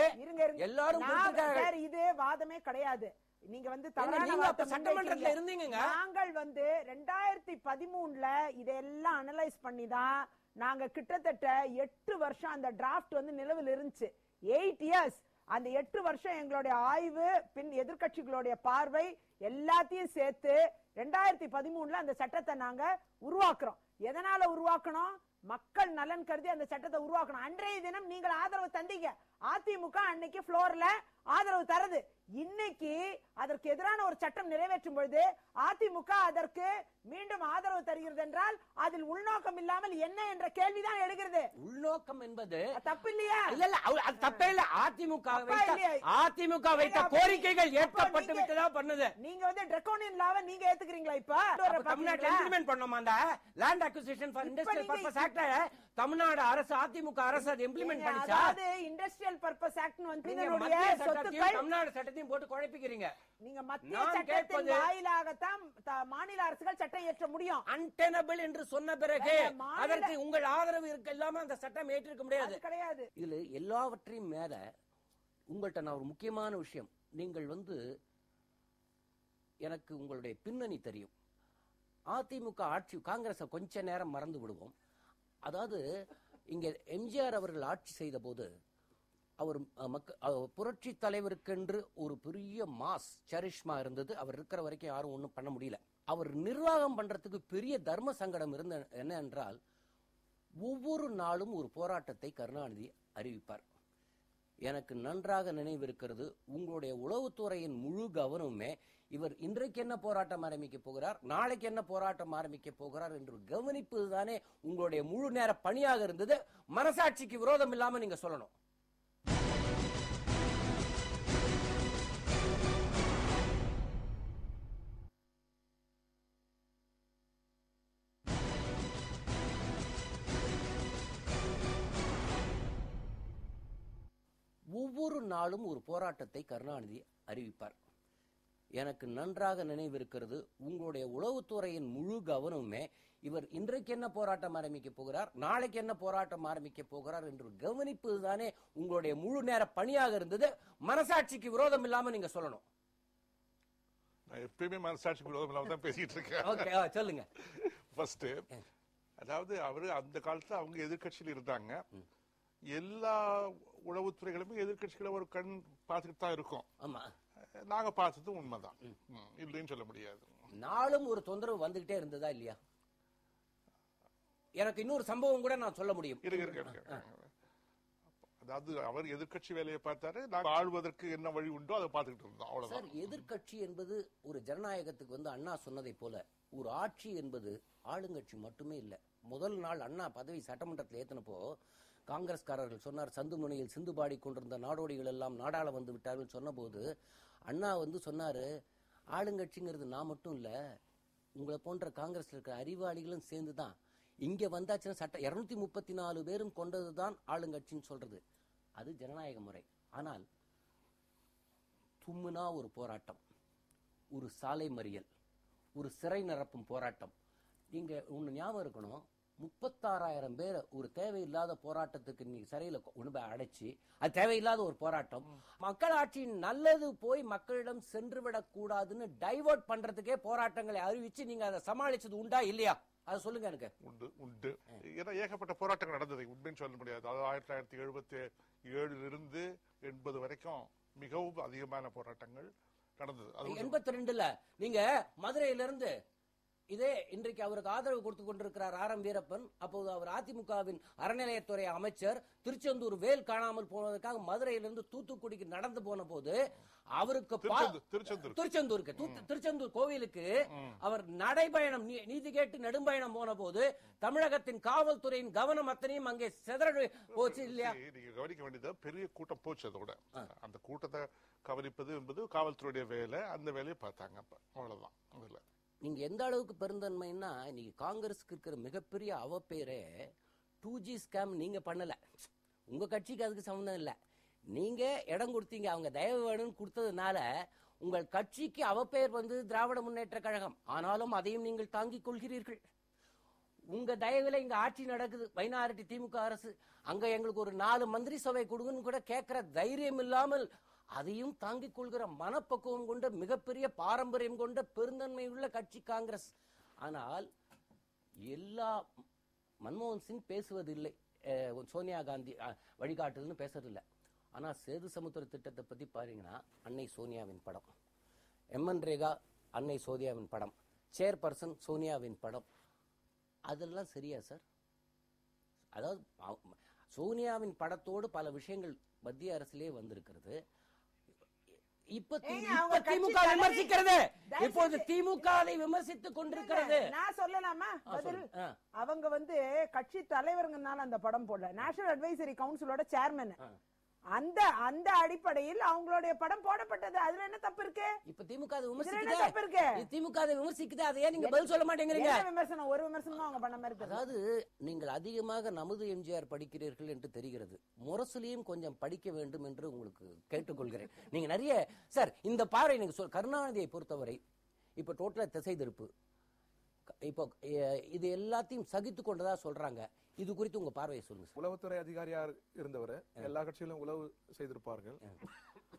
எல்லாரும் சார் இது வாதமே கிடையாது. நீங்க சட்டமன்றத்துல இருந்தீங்க. நாங்கள் 2013ல இதெல்லாம் அனலைஸ் பண்ணி தான் நாங்க கிட்டத்தட்ட 8 வருஷம் அந்த டிராஃப்ட் நிலவில் இருந்துச்சு. 8 இயர்ஸ் அந்த 8 வருஷம் எங்களுடைய ஆய்வு, பின் எதிர்க்கட்சிகளுடைய பார்வை எல்லாத்தையும் சேர்த்து 2013 அந்த சட்டத்தை நாங்க உருவாக்குறோம். எதனால உருவாக்கணும்? மக்கள் நலன் கருதி அந்த சட்டத்தை உருவாக்கணும். அன்றைய தினம் நீங்கள் ஆதரவு தந்தீங்க. அதிமுக அன்னைக்கு ஃப்ளோர்ல ஆதரவு தரது. இன்னைக்கு அதற்கு எதிரான ஒரு சட்டம் நிறைவேற்றும் பொழுது அதிமுக அதற்கு மீண்டும் ஆதரவு தருகிறது என்றால் அதில் உள்நோக்கம் இல்லாமல் என்ன என்ற கேள்விதான் எழுகிறது. உள்நோக்கம் என்பது தப்பு இல்லையா? இல்ல இல்ல, அது தப்பே இல்ல. அதிமுக வைத்த கோரிக்கைகள் ஏற்கப்பட்டு விட்டதா பண்ணுது. நீங்க வந்து டிராகோனியன் லாவை நீங்க ஏத்துக்கிறீங்களா? இப்ப தமிழ்நாட்டுல இம்ப்ளிமெண்ட் பண்ணோமா அந்த land acquisition for industrial purpose act? Tamil Nadu அரசு, அதிமுக அரசு அதை இம்ப்ளிமெண்ட் பண்ணிச்சா? அது இண்டஸ்ட்ரியல் பர்பஸ் ஆக்ட் வந்து தமிழ்நாடு சட்டத்தையும் போட்டு குழப்பிக்கிறீங்க. நீங்க மத்திய சட்டத்தின் வாயிலாகத்தான் மாநில அரசுகள் சட்டம் இயற்ற முடியும். அன்டெனபிள் என்று சொன்ன பிறகு அதற்கு உங்கள் ஆதரவு இருக்க இல்லாம அந்த சட்டம் ஏற்றிருக்க முடியாது. கிடையாது. இதுல எல்லாவற்றையும் மேல உங்கள்கிட்ட நான் ஒரு முக்கியமான விஷயம், நீங்கள் வந்து எனக்கு உங்களுடைய பின்னணி தெரியும். அதிமுக ஆட்சி, காங்கிரஸை கொஞ்ச நேரம் மறந்து விடுவோம். அதாவது இங்க எம்ஜிஆர் அவர்கள் ஆட்சி செய்த போது அவர் புரட்சி தலைவருக்கென்று ஒரு பெரிய மாஸ் சரிஷ்மா இருந்தது. அவர் இருக்கிற வரைக்கும் யாரும் ஒன்றும் பண்ண முடியல. அவர் நிர்வாகம் பண்றதுக்கு பெரிய தர்ம சங்கடம் இருந்த என்ன என்றால், ஒவ்வொரு நாளும் ஒரு போராட்டத்தை கருணாநிதி அறிவிப்பார். எனக்கு நன்றாக நினைவிருக்கிறது, உங்களுடைய உளவுத்துறையின் முழு கவனமுமே இவர் இன்றைக்கு என்ன போராட்டம் ஆரம்பிக்க போகிறார், நாளைக்கு என்ன போராட்டம் ஆரம்பிக்க போகிறார் என்று கவனிப்பது தானே உங்களுடைய முழு நேர பணியாக இருந்தது. மனசாட்சிக்கு விரோதம் இல்லாம நீங்க சொல்லணும். ஒவ்வொரு நாளும் ஒரு போராட்டத்தை கருணாநிதி அறிவிப்பார். எனக்கு நன்றாக நினைவிருக்கிறது, உங்களுடைய உளவுத்துறையின் முழு கவனமுமே இவர் இன்றைக்கு என்ன போராட்டம் ஆரம்பிக்க போகிறார், நாளைக்கு என்ன போராட்டம் ஆரம்பிக்க போகிறார் என்று கவனிப்பது தானே உங்களுடைய முழு நேர பணியாக இருந்தது. மனசாட்சிக்கு விரோதம் இல்லாம நீங்க சொல்லணும். நான் எப்பயுமே மனசாட்சிக்கு விரோதம் இல்லாம தான் பேசிட்டு இருக்கேன். சொல்லுங்க. ஃபர்ஸ்ட், அதாவது அவரு அந்த காலத்துல அவங்க எதிர்கட்சியில் இருந்தாங்க. எல்லா உளவுத்துறைகளுமே எதிர்கட்சிகளை ஒரு கண் பார்த்துட்டு தான் இருக்கும். ஆமா, நாங்க பார்த்தது உண்மைதான், இல்லைன்னு சொல்ல முடியாது. நாளும் ஒரு தொந்தரவு வந்துகிட்டே இருந்ததா இல்லையா? எனக்கு இன்னொரு சம்பவம் கூட நான் சொல்ல முடியும். அதாவது அவர் எதிர்கட்சி வேலையை பார்த்தாரு, நாங்க ஆள்வதற்கு என்ன வழி உண்டோ அதை பார்த்துக்கிட்டு இருந்தோம், அவ்வளவுதான். எதிர்கட்சி என்பது ஒரு ஜனநாயகத்துக்கு வந்து அண்ணா சொன்னதை போல ஒரு ஆட்சி என்பது ஆளுங்கட்சி மட்டுமே இல்லை. முதல் நாள் அண்ணா பதவி சட்டமன்றத்தில் ஏத்தினப்போ காங்கிரஸ்காரர்கள் சொன்னார், சந்து முனையில் சிந்து பாடி கொண்டிருந்த நாடோடிகள் எல்லாம் நாடாள வந்து விட்டார்கள் சொன்ன போது அண்ணா வந்து சொன்னாரு, ஆளுங்கட்சிங்கிறது நான் மட்டும் இல்ல, உங்களை போன்ற காங்கிரஸ்ல இருக்கிற அறிவாளிகளும் சேர்ந்துதான் இங்க வந்தாச்சுன்னா சட்டம் 234 பேரும் கொண்டதுதான் ஆளுங்கட்சின்னு சொல்றது. அது ஜனநாயக முறை. ஆனால் தும்முனா ஒரு போராட்டம், ஒரு சாலை மறியல், ஒரு சிறை நிரப்பும் போராட்டம். நீங்க ஒண்ணு ஞாபகம் இருக்கணும், 36,000 பேரை ஒரு தேவையில்லாத போராட்டத்துக்கு நீங்க சிறையில அடைச்சு, அது தேவையில்லாத ஒரு போராட்டம். மக்கள் ஆட்சியின் நல்லது போய் மக்களிடம் சென்று விடக் கூடாதுன்னு டைவர்ட் பண்றதுக்கே போராட்டங்களை அறிவிச்சு நீங்க அதை சமாளிச்சது உண்டா இல்லையா? அதை சொல்லுங்க எனக்கு. உண்டு உண்டு. ஏன்னா ஏகப்பட்ட போராட்டங்கள் நடந்தது, உண்மைன்னு சொல்ல முடியாது. அதாவது 1977 80 வரைக்கும் மிகவும் அதிகமான போராட்டங்கள் நடந்தது. 82ல நீங்க மதுரையிலிருந்து இதே இன்றைக்கு அவருக்கு ஆதரவு கொடுத்து கொண்டிருக்கிறார் ஆர் எம் வீரப்பன். அப்போது அவர் அதிமுகவின் அறநிலையத்துறை அமைச்சர். திருச்செந்தூர் வேல் காணாமல் போனதற்காக மதுரையிலிருந்து தூத்துக்குடிக்கு நடந்து போன போது அவருக்கு திருச்செந்தூர் கோவிலுக்கு அவர் நடைபயணம், நீதி கேட்டு நெடும்பயணம் போன போது தமிழகத்தின் காவல்துறையின் கவனம் அத்தனையும் அங்கே சிதற போச்சு இல்லையா? நீங்க கவனிக்க வேண்டியது, பெரிய கூட்டம் போச்சு. அதோட அந்த கூட்டத்தை கவனிப்பது என்பது காவல்துறையுடைய வேலை. அந்த வேலையை பார்த்தாங்க. அவ்வளவுதான். அதுல நீங்க எந்த அளவுக்கு பெருந்தன்மைன்னா, இன்னைக்கு காங்கிரஸுக்கு இருக்கிற மிகப்பெரிய அவப்பேரே 2G ஸ்கேம் நீங்க பண்ணல. உங்க கட்சிக்கு அதுக்கு சம்பந்தம் இல்ல. நீங்க இடம் கொடுத்தீங்க, அவங்க தயவு வேணும்னு கொடுத்ததுனால உங்கள் கட்சிக்கு அவப்பேர் வந்து திராவிட முன்னேற்ற கழகம். ஆனாலும் அதையும் நீங்கள் தாங்கிக் கொள்கிறீர்கள். உங்க தயவுல இங்க ஆட்சி நடக்குது, மைனாரிட்டி திமுக அரசு. அங்க எங்களுக்கு ஒரு 4 மந்திரி சபை கொடுங்கன்னு கூட கேட்கிற தைரியம் இல்லாமல் அதையும் தாங்கிக் கொள்கிற மனப்பக்குவம் கொண்ட மிகப்பெரிய பாரம்பரியம் கொண்ட பெருந்தன்மை உள்ள கட்சி காங்கிரஸ். ஆனால் எல்லா மன்மோகன் சிங் பேசுவதில்லை, சோனியா காந்தி வழிகாட்டுதுன்னு பேசுறதில்லை. ஆனா சேது சமுத்திர திட்டத்தை பத்தி பாத்தீங்கன்னா அன்னை சோனியாவின் படம், எம்என் ரேகா அன்னை சோனியாவின் படம், சேர்பர்சன் சோனியாவின் படம், அதெல்லாம் சரியா சார்? அதாவது சோனியாவின் படத்தோடு பல விஷயங்கள் மத்திய அரசிலே வந்திருக்கிறது. இப்ப திமுக விமர்சிக்கிறது, இப்போது திமுக அதை விமர்சித்துக் கொண்டிருக்கிறது. நான் சொல்லலாமா பதில்? அவங்க கட்சி தலைவருங்கனால அந்த படம் போடல, நேஷனல் அட்வைசரி கவுன்சிலோட சேர்மன். அந்த அந்த அடிப்படையில் அவங்களுடைய படம் போடப்பட்டது. அதுல என்ன தப்பு இருக்கு? இப்ப திமுக அதை விமர்சிக்குது, திமுக அதை விமர்சிக்குது. அதையே நீங்க பதில் சொல்ல மாட்டேங்கிறீங்க. விமர்சனம் ஒரு விமர்சனம் அவங்க பண்ண மாதிரி. அதாவது நீங்கள் அதிகமாக நமது எம்ஜிஆர் படிக்கிறீர்கள் என்று தெரிகிறது. முரசொலியும் கொஞ்சம் படிக்க வேண்டும் என்று உங்களுக்கு கேட்டுக்கொள்கிறேன். நீங்க நிறைய சார் இந்த பார்வை நீங்க கருணாநிதியை பொறுத்தவரை இப்ப டோட்டலா திசை திருப்பு, இப்போ இது எல்லாத்தையும் சகித்து கொண்டதா சொல்றாங்க. இது குறித்து உங்க பார்வையை சொல்லுங்க. உளவுத்துறை அதிகாரியா இருந்தவர் எல்லா கட்சியிலும் உளவு செய்திருப்பார்கள்.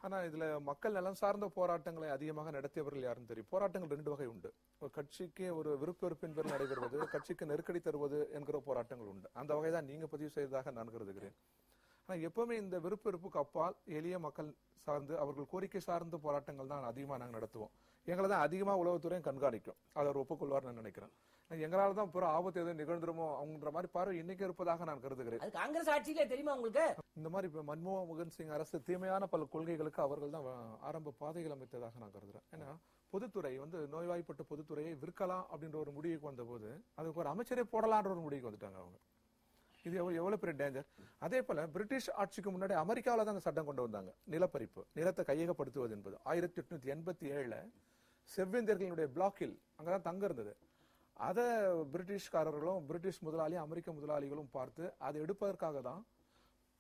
ஆனா இதுல மக்கள் நலன் சார்ந்த போராட்டங்களை அதிகமாக நடத்தியவர்கள் யாருன்னு தெரியும். போராட்டங்கள் 2 வகை உண்டு. ஒரு கட்சிக்கு ஒரு விருப்பின் பேர் நடைபெறுவது, கட்சிக்கு நெருக்கடி தருவது என்கிற போராட்டங்கள் உண்டு. அந்த வகைதான் நீங்க பதிவு செய்ததாக நான் கருதுகிறேன். ஆனா எப்பவுமே இந்த விருப்புக்கு அப்பால் எளிய மக்கள் சார்ந்து அவர்கள் கோரிக்கை சார்ந்த போராட்டங்கள் தான் அதிகமா நாங்க நடத்துவோம். எங்களை தான் அதிகமா உளவுத்துறையும் கண்காணிக்கும். அதை அவர் ஒப்புக்கொள்வார் நான் நினைக்கிறேன். எங்களால தான் புற ஆபத்து எதுவும் நிகழ்ந்துருமோ அவங்கன்ற மாதிரி பார்வை இன்னைக்கு இருப்பதாக நான் கருதுகிறேன். காங்கிரஸ் ஆட்சியிலே தெரியுமா உங்களுக்கு? இந்த மாதிரி மன்மோகன் சிங் அரசு தீமையான பல கொள்கைகளுக்கு அவர்கள் தான் ஆரம்ப பாதைகள் அமைத்ததாக நான் கருதுறேன். ஏன்னா பொதுத்துறை நோய்வாய்ப்பட்ட பொதுத்துறையை விற்கலாம் அப்படின்ற ஒரு முடிவுக்கு வந்த போது அதுக்கு ஒரு அமைச்சரே போடலான்ற ஒரு முடிவுக்கு வந்துட்டாங்க அவங்க. இது எவ்வளவு பெரிய டேஞ்சர். அதே போல பிரிட்டிஷ் ஆட்சிக்கு முன்னாடி அமெரிக்காவில தான் அந்த சட்டம் கொண்டு வந்தாங்க. நிலப்பரிப்பு, நிலத்தை கையகப்படுத்துவது என்பது 1887 செவ்விந்தியர்களுடைய பிளாக்கில் அங்கதான் தங்க இருந்தது. அதை பிரிட்டிஷ்காரர்களும் பிரிட்டிஷ் முதலாளியும் அமெரிக்க முதலாளிகளும் பார்த்து அதை எடுப்பதற்காக தான்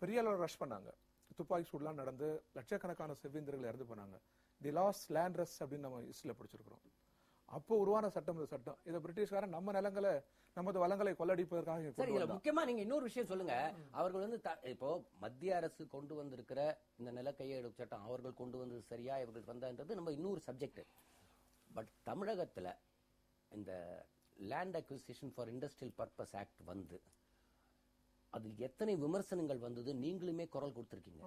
பெரிய அளவில் ரஷ் பண்ணாங்க. துப்பாக்கி சூடுலாம் நடந்து லட்சக்கணக்கான செவ்விந்தியர்கள் இறந்து போனாங்க. தி லாஸ்ட் லேண்ட்ரஸ் அப்படின்னு நம்ம ஹிஸ்டரியில படிச்சிருக்கிறோம். அப்போ உருவான சட்டம் இந்த சட்டம். இதை பிரிட்டிஷ்காரன் நம்ம நிலங்களை நமது வளங்களை கொள்ளடிப்பதற்காக. முக்கியமா நீங்க இன்னொரு விஷயம் சொல்லுங்க. அவர்கள் இப்போ மத்திய அரசு கொண்டு வந்திருக்கிற இந்த நில கையெழுத்து சட்டம் அவர்கள் கொண்டு வந்தது சரியா இவர்கள் வந்தது நம்ம இன்னொரு சப்ஜெக்ட். பட் தமிழகத்துல இந்த land acquisition for industrial purpose act அதில் எத்தனை விமர்சனங்கள் வந்தது, நீங்களுமே குரல் கொடுத்திருக்கீங்க.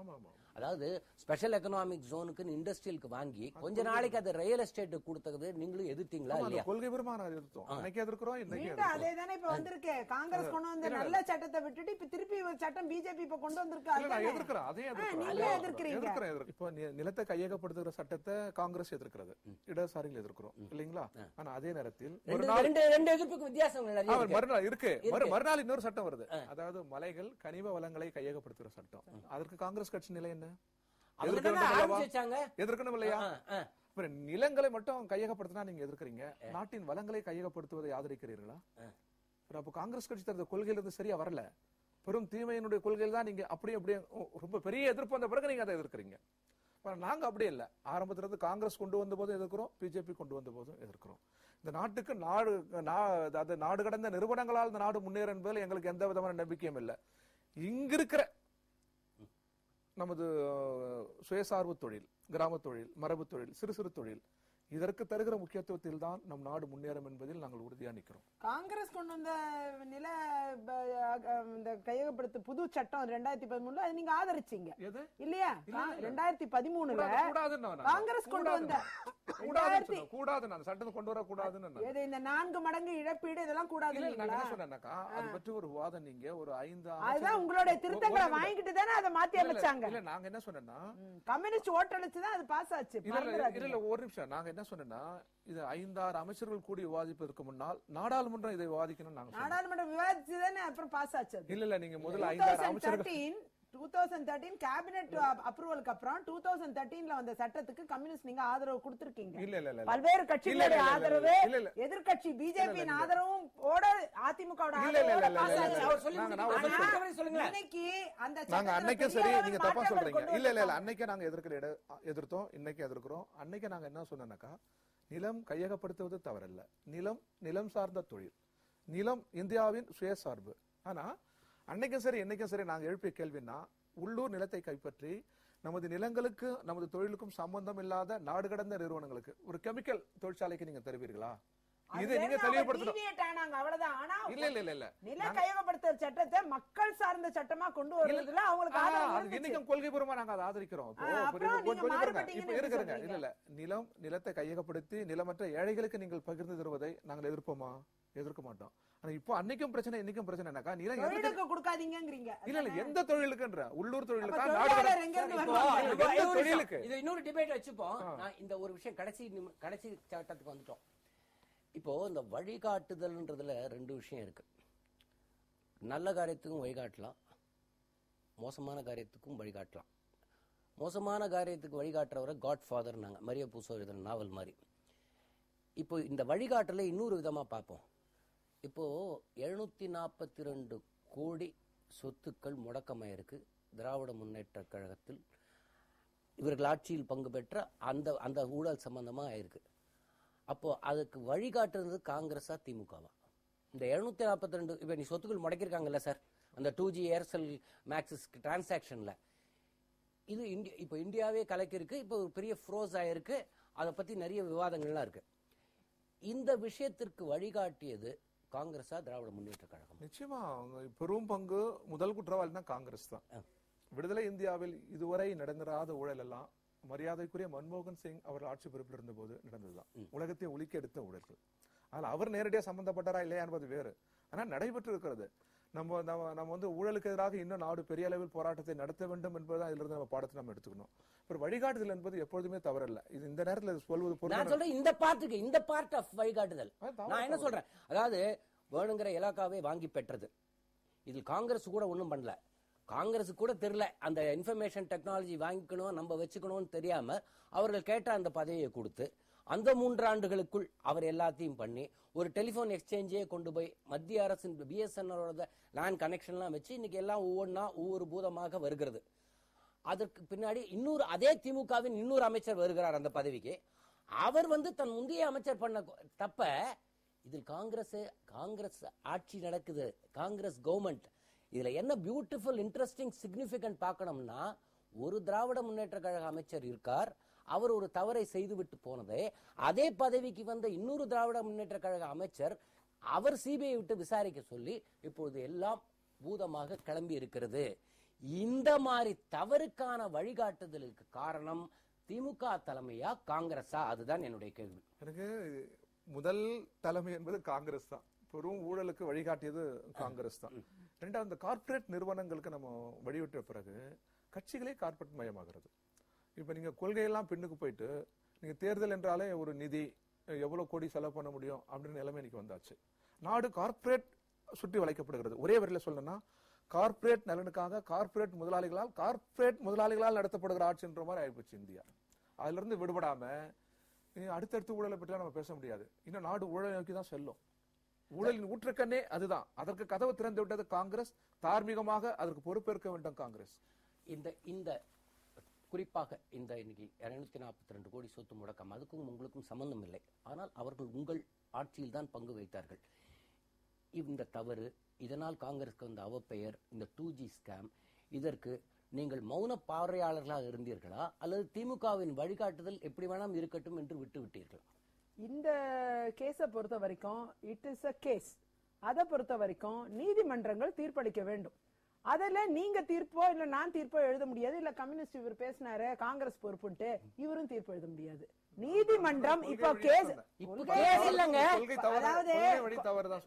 அதாவது ஸ்பெஷல் எக்கனாமிக் ஜோனுக்கு இண்டஸ்ட்ரியலுக்கு வாங்கி கொஞ்ச நாளைக்கு அது ரியல் எஸ்டேட் கொடுத்தது நீங்களும் எதிர்த்தீங்களா இல்லையா? கொள்கை பெருமான எதிர்த்தோம். அன்னைக்கு எதிர்க்கிறோம், இன்னைக்கு அதே தானே இப்ப வந்திருக்கு. காங்கிரஸ் கொண்டு வந்த நல்ல சட்டத்தை விட்டுட்டு இப்ப திருப்பி ஒரு சட்டம் பிஜேபி இப்ப கொண்டு வந்திருக்கு. நான் எதிர்க்கிறேன், அதே எதிர்க்கிறேன். இப்போ நிலத்தை கையகப்படுத்துகிற சட்டத்தை காங்கிரஸ் எதிர்க்கிறது, இடதுசாரிகள் எதிர்க்கிறோம் இல்லைங்களா? ஆனா அதே நேரத்தில் ரெண்டு எதிர்ப்புக்கு வித்தியாசம் மறுநாள் இருக்கு. மறுநாள் இன்னொரு சட்டம் வருது. அதாவது மலைகள் கனிம வளங்களை கையகப்படுத்துகிற சட்டம். அதற்கு காங்கிரஸ் கட்சி நிலை என்ன? எதிர்க்கணும் இல்லையா? நிலங்களை மட்டும் கையகப்படுத்தினா நீங்க எதிர்க்கிறீங்க, நாட்டின் வளங்களை கையகப்படுத்துவதை ஆதரிக்கிறீர்களா? அப்ப காங்கிரஸ் கட்சி தரது கொள்கையிலிருந்து சரியா வரல, பெரும் தீமையினுடைய கொள்கையில் தான் நீங்க அப்படியே ரொம்ப பெரிய எதிர்ப்பு வந்த பிறகு நீங்க அதை எதிர்க்கிறீங்க. நாங்க அப்படியே இல்ல. ஆரம்பத்திலிருந்து காங்கிரஸ் கொண்டு வந்த போதும் எதிர்க்கிறோம், பிஜேபி கொண்டு வந்த போதும் எதிர்க்கிறோம். இந்த நாட்டுக்கு நாடு கடந்த நிறுவனங்களால் இந்த நாடு முன்னேற என்பதில் எங்களுக்கு எந்த விதமான நம்பிக்கையும் இல்லை. இங்க இருக்கிற நமது சுயசார்பு தொழில், கிராம தொழில், மரபு தொழில், சிறு சிறு தொழில், இதற்கு தருகிற முக்கியத்துவத்தில் தான் நம் நாடு முன்னேறும் என்பதில் நாங்கள் உறுதியா நிற்கிறோம். காங்கிரஸ் கொண்டு வந்த நில இந்த கையகப்படுத்த புது சட்டம் 2013 அது நீங்க ஆதரிச்சீங்க இல்லையா? 2013 காங்கிரஸ் கொண்டு வந்த கூடாது, நான் சட்டத்தை கொண்டு வர கூடாதுன்னு இந்த 4 மடங்கு இழப்பீடு இதெல்லாம் கூடாது. அது பற்றி ஒரு வாதம் நீங்க ஒரு 5 அதுதான் உங்களுடைய திருத்தங்களை வாங்கிட்டு தானே அதை மாத்தி அமைச்சாங்க. இல்ல நாங்க என்ன சொன்னோம்னா கம்யூனிஸ்ட் ஓட்டளிச்சுதான் அது பாஸ் ஆச்சு. இல்ல ஒரு நிமிஷம், நாங்க என்ன சொன்னா இது 5-6 அமைச்சர்கள் கூடி விவாதிப்பதற்கு முன்னால் நாடாளுமன்றம் இதை விவாதிக்கணும். நாங்க நாடாளுமன்றம் விவாதிச்சுதானே அப்புறம் பாஸ் ஆச்சு. இல்ல நீங்க முதல்ல 5-6 அமைச்சர்கள் 2013 கேபினெட் அப்ரூவலுக்கு அப்புறம் 2013ல வந்த சட்டத்துக்கு கம்யூனிஸ்ட் நீங்க ஆதரவு கொடுத்திருக்கீங்க. இல்ல பல்வேறு கட்சிகளுடைய ஆதரவு, எதிர்க்கட்சி பிஜேபியின் ஆதரவும் அதிமுக அன்னைக்கு சரி, நீங்க தப்பா சொல்றீங்க. இல்ல அன்னைக்கே நாங்க எதிர்த்தோம், இன்னைக்கு எதிர்க்கிறோம். அன்னைக்கு நாங்க என்ன சொன்னோம்னாக்கா, நிலம் கையகப்படுத்துவது தவறல்ல, நிலம் சார்ந்த தொழில், நிலம் இந்தியாவின் சுயசார்பு. ஆனா அன்னைக்கும் சரி இன்னைக்கும் சரி நாங்க எழுப்பிய கேள்வினா, உள்ளூர் நிலத்தை கைப்பற்றி நமது நிலங்களுக்கு நமது தொழிலுக்கும் சம்பந்தம் இல்லாத நாடு கடந்த நிறுவனங்களுக்கு ஒரு கெமிக்கல் தொழிற்சாலைக்கு நீங்க தருவீர்களா? இதை நீங்க தெளிவுபடுத்தணும். அவ்வளவுதான். ஆனா இல்ல நில கையகப்படுத்துற சட்டத்தை மக்கள் சார்ந்த சட்டமா கொண்டு வருவதுல அவங்களுக்கு ஆதரவு இன்னைக்கும் கொள்கைபூர்வமா நாங்க அதை ஆதரிக்கிறோம். இல்ல நிலத்தை கையகப்படுத்தி நிலமற்ற ஏழைகளுக்கு நீங்கள் பகிர்ந்து தருவதை நாங்கள் எதிர்ப்போமா? எதிர்க்க மாட்டோம். ஆனா இப்போ அன்னைக்கும் பிரச்சனை இன்னைக்கும் பிரச்சனை என்னக்கா, நிலம் கொடுக்காதீங்கங்கறீங்க. இல்ல எந்த தொழிலுக்குன்ற உள்ளூர் தொழிலுக்கா தொழிலுக்கு இது இன்னொரு டிபேட் வச்சுப்போம். நான் இந்த ஒரு விஷயம் கடைசி சட்டத்துக்கு வந்துட்டோம். இப்போ இந்த வழிகாட்டுதல்ன்றதுல ரெண்டு விஷயம் இருக்கு. நல்ல காரியத்துக்கும் வழிகாட்டலாம், மோசமான காரியத்துக்கும் வழிகாட்டலாம். மோசமான காரியத்துக்கு வழிகாட்டுறவரை காட் ஃபாதர் நாங்க மரிய பூசோ எழுதுற நாவல் மாதிரி. இப்போ இந்த வழிகாட்டல இன்னொரு விதமா பார்ப்போம். இப்போ 742 கோடி சொத்துக்கள் முடக்கமாயிருக்கு திராவிட முன்னேற்ற கழகத்தில். இவர்கள் ஆட்சியில் பங்கு பெற்ற அந்த ஊழல் சம்பந்தமா ஆயிருக்கு. அப்போ அதுக்கு வழிகாட்டுறது காங்கிரஸா திமுகவா? இந்த 742 இப்ப நீ சொத்துக்கள் முடக்கிருக்காங்கல்ல சார், அந்த 2G ஏர்செல் மேக்சிஸ் டிரான்சாக்ஷன்ல இது இப்போ இந்தியாவே கலக்கிருக்கு. இப்போ ஒரு பெரிய ஃப்ரோஸ் ஆயிருக்கு. அதை பத்தி நிறைய விவாதங்கள்லாம் இருக்கு. இந்த விஷயத்திற்கு வழிகாட்டியது காங்கிரஸா திராவிட முன்னேற்ற கழகம்? நிச்சயமா பெரும் பங்கு முதல் குற்றவாளினா காங்கிரஸ் தான். விடுதலை இந்தியாவில் இதுவரை நடந்திராத ஊழல் எல்லாம் மரியாதைக்குரிய மன்மோகன் சிங் அவர் ஆட்சி பொறுப்பில் இருந்த போது நடந்ததுதான். உலகத்தை உலுக்கி எடுத்த ஊழல்கள். ஆனால் அவர் நேரடியாக சம்பந்தப்பட்டாரா இல்லையா என்பது வேறு. ஆனா நடைபெற்று இருக்கிறது. நம்ம வந்து ஊழலுக்கு எதிராக இன்னும் நாடு பெரிய அளவில் போராட்டத்தை நடத்த வேண்டும் என்பதுதான் இதுல இருந்து நம்ம பாடத்தை நம்ம எடுத்துக்கணும். ஒரு வழிகாட்டுதல் என்பது எப்பொழுதுமே தவறல்ல. இது இந்த நேரத்தில் சொல்வது இந்த பார்ட் ஆஃப் வழிகாட்டுதல். நான் என்ன சொல்றேன், அதாவது வேணுங்கிற இலாக்காவே வாங்கி பெற்றது. இதில் காங்கிரஸ் கூட ஒண்ணும் பண்ணல. காங்கிரஸ் கூட தெரியல அந்த இன்ஃபர்மேஷன் டெக்னாலஜி வாங்கிக்கணும் நம்ம வச்சுக்கணும்னு தெரியாம அவர்கள் கேட்ட அந்த பதவியை கொடுத்து அந்த 3 ஆண்டுகளுக்குள் அவர் எல்லாத்தையும் பண்ணி ஒரு டெலிபோன் எக்ஸ்சேஞ்சே கொண்டு போய் மத்திய அரசின் BSNL லேண்ட் கனெக்ஷன்லாம் வச்சு இன்னைக்கு எல்லாம் ஒவ்வொரு பூதமாக வருகிறது. அதற்கு பின்னாடி இன்னொரு அதே திமுகவின் இன்னொரு அமைச்சர் வருகிறார் அந்த பதவிக்கு. அவர் தன் முந்தைய அமைச்சர் பண்ண தப்ப இதில் காங்கிரஸ் ஆட்சி நடக்குது, காங்கிரஸ் கவர்மெண்ட். இதுல என்ன பியூட்டிஃபுல் இன்ட்ரெஸ்டிங் சிக்னிபிகன்ட் பார்க்கணும்னா, ஒரு திராவிட முன்னேற்ற கழக அமைச்சர் இருக்கார், அவர் ஒரு தவறை செய்துவிட்டு போனதே அதே பதவிக்கு வந்த இன்னொரு திராவிட முன்னேற்ற கழக அமைச்சர் அவர் CBI விட்டு விசாரிக்க சொல்லி இப்பொழுது எல்லாம் பூதமாக கிளம்பி இருக்கிறது. இந்த மாதிரி தவறுக்கான வழிகாட்டுதலுக்கு காரணம் திமுக தலைமையா காங்கிரஸா? அதுதான் என்னுடைய கேள்வி. எனக்கு முதல் தலைமை என்பது காங்கிரஸ் தான். பெரும் ஊழலுக்கு வழிகாட்டியது காங்கிரஸ் தான். ரெண்டாவது, இந்த கார்பரேட் நிறுவனங்களுக்கு நம்ம வழிவிட்ட பிறகு கட்சிகளே கார்பரேட் மயமாகிறது. இப்ப நீங்க கொள்கையெல்லாம் பின்னுக்கு போயிட்டு நீங்க தேர்தல் என்றாலே ஒரு நிதி எவ்வளவு கோடி செலவு பண்ண முடியும் அப்படின்னு நிலைமை இன்னைக்கு வந்தாச்சு. நாடு கார்பரேட் சுற்றி வளைக்கப்படுகிறது. ஒரே வரையில சொல்லணும்னா, கார்பரேட் நலனுக்காக கார்பரேட் முதலாளிகளால் நடத்தப்படுகிற ஆட்சின்ற மாதிரி ஆயிப்போச்சு இந்தியா. அதுல இருந்து விடுபடாம அடுத்தடுத்து ஊழலை பற்றி நம்ம பேச முடியாது. இன்னும் நாடு ஊழலை நோக்கி தான் செல்லும். ஊழலின் ஊற்றுக்கண்ணே அதுதான். அதற்கு கதவு திறந்து விட்டது காங்கிரஸ். தார்மீகமாக அதற்கு பொறுப்பேற்க வேண்டும் காங்கிரஸ். இந்த குறிப்பாக இந்த இன்னைக்கு 242 கோடி சொத்து முடக்கம், அதுக்கும் உங்களுக்கும் சம்பந்தம் இல்லை. ஆனால் அவர்கள் உங்கள் ஆட்சியில் தான் பங்கு வைத்தார்கள். இந்த தவறு, இதனால் காங்கிரஸ்க்கு வந்த அவப்பெயர், இந்த 2G ஸ்கேம், இதற்கு நீங்கள் மௌன பார்வையாளர்களாக இருந்தீர்களா அல்லது திமுகவின் வழிகாட்டுதல் எப்படி வேணாம் இருக்கட்டும் என்று விட்டு விட்டீர்களா? இந்த கேஸை பொறுத்த வரைக்கும் இட் இஸ் அ கேஸ். அதை பொறுத்த வரைக்கும் நீதிமன்றங்கள் தீர்ப்பளிக்க வேண்டும். அதுல நீங்க தீர்ப்போ இல்ல நான் தீர்ப்போ எழுத முடியாது. இல்ல கம்யூனிஸ்ட் இவர் பேசினாரு காங்கிரஸ் பொறுப்புன்ட்டு இவரும் தீர்ப்பு எழுத முடியாது. நீதிமன்றம் இப்போ கேஸ் இல்லங்க. அதாவது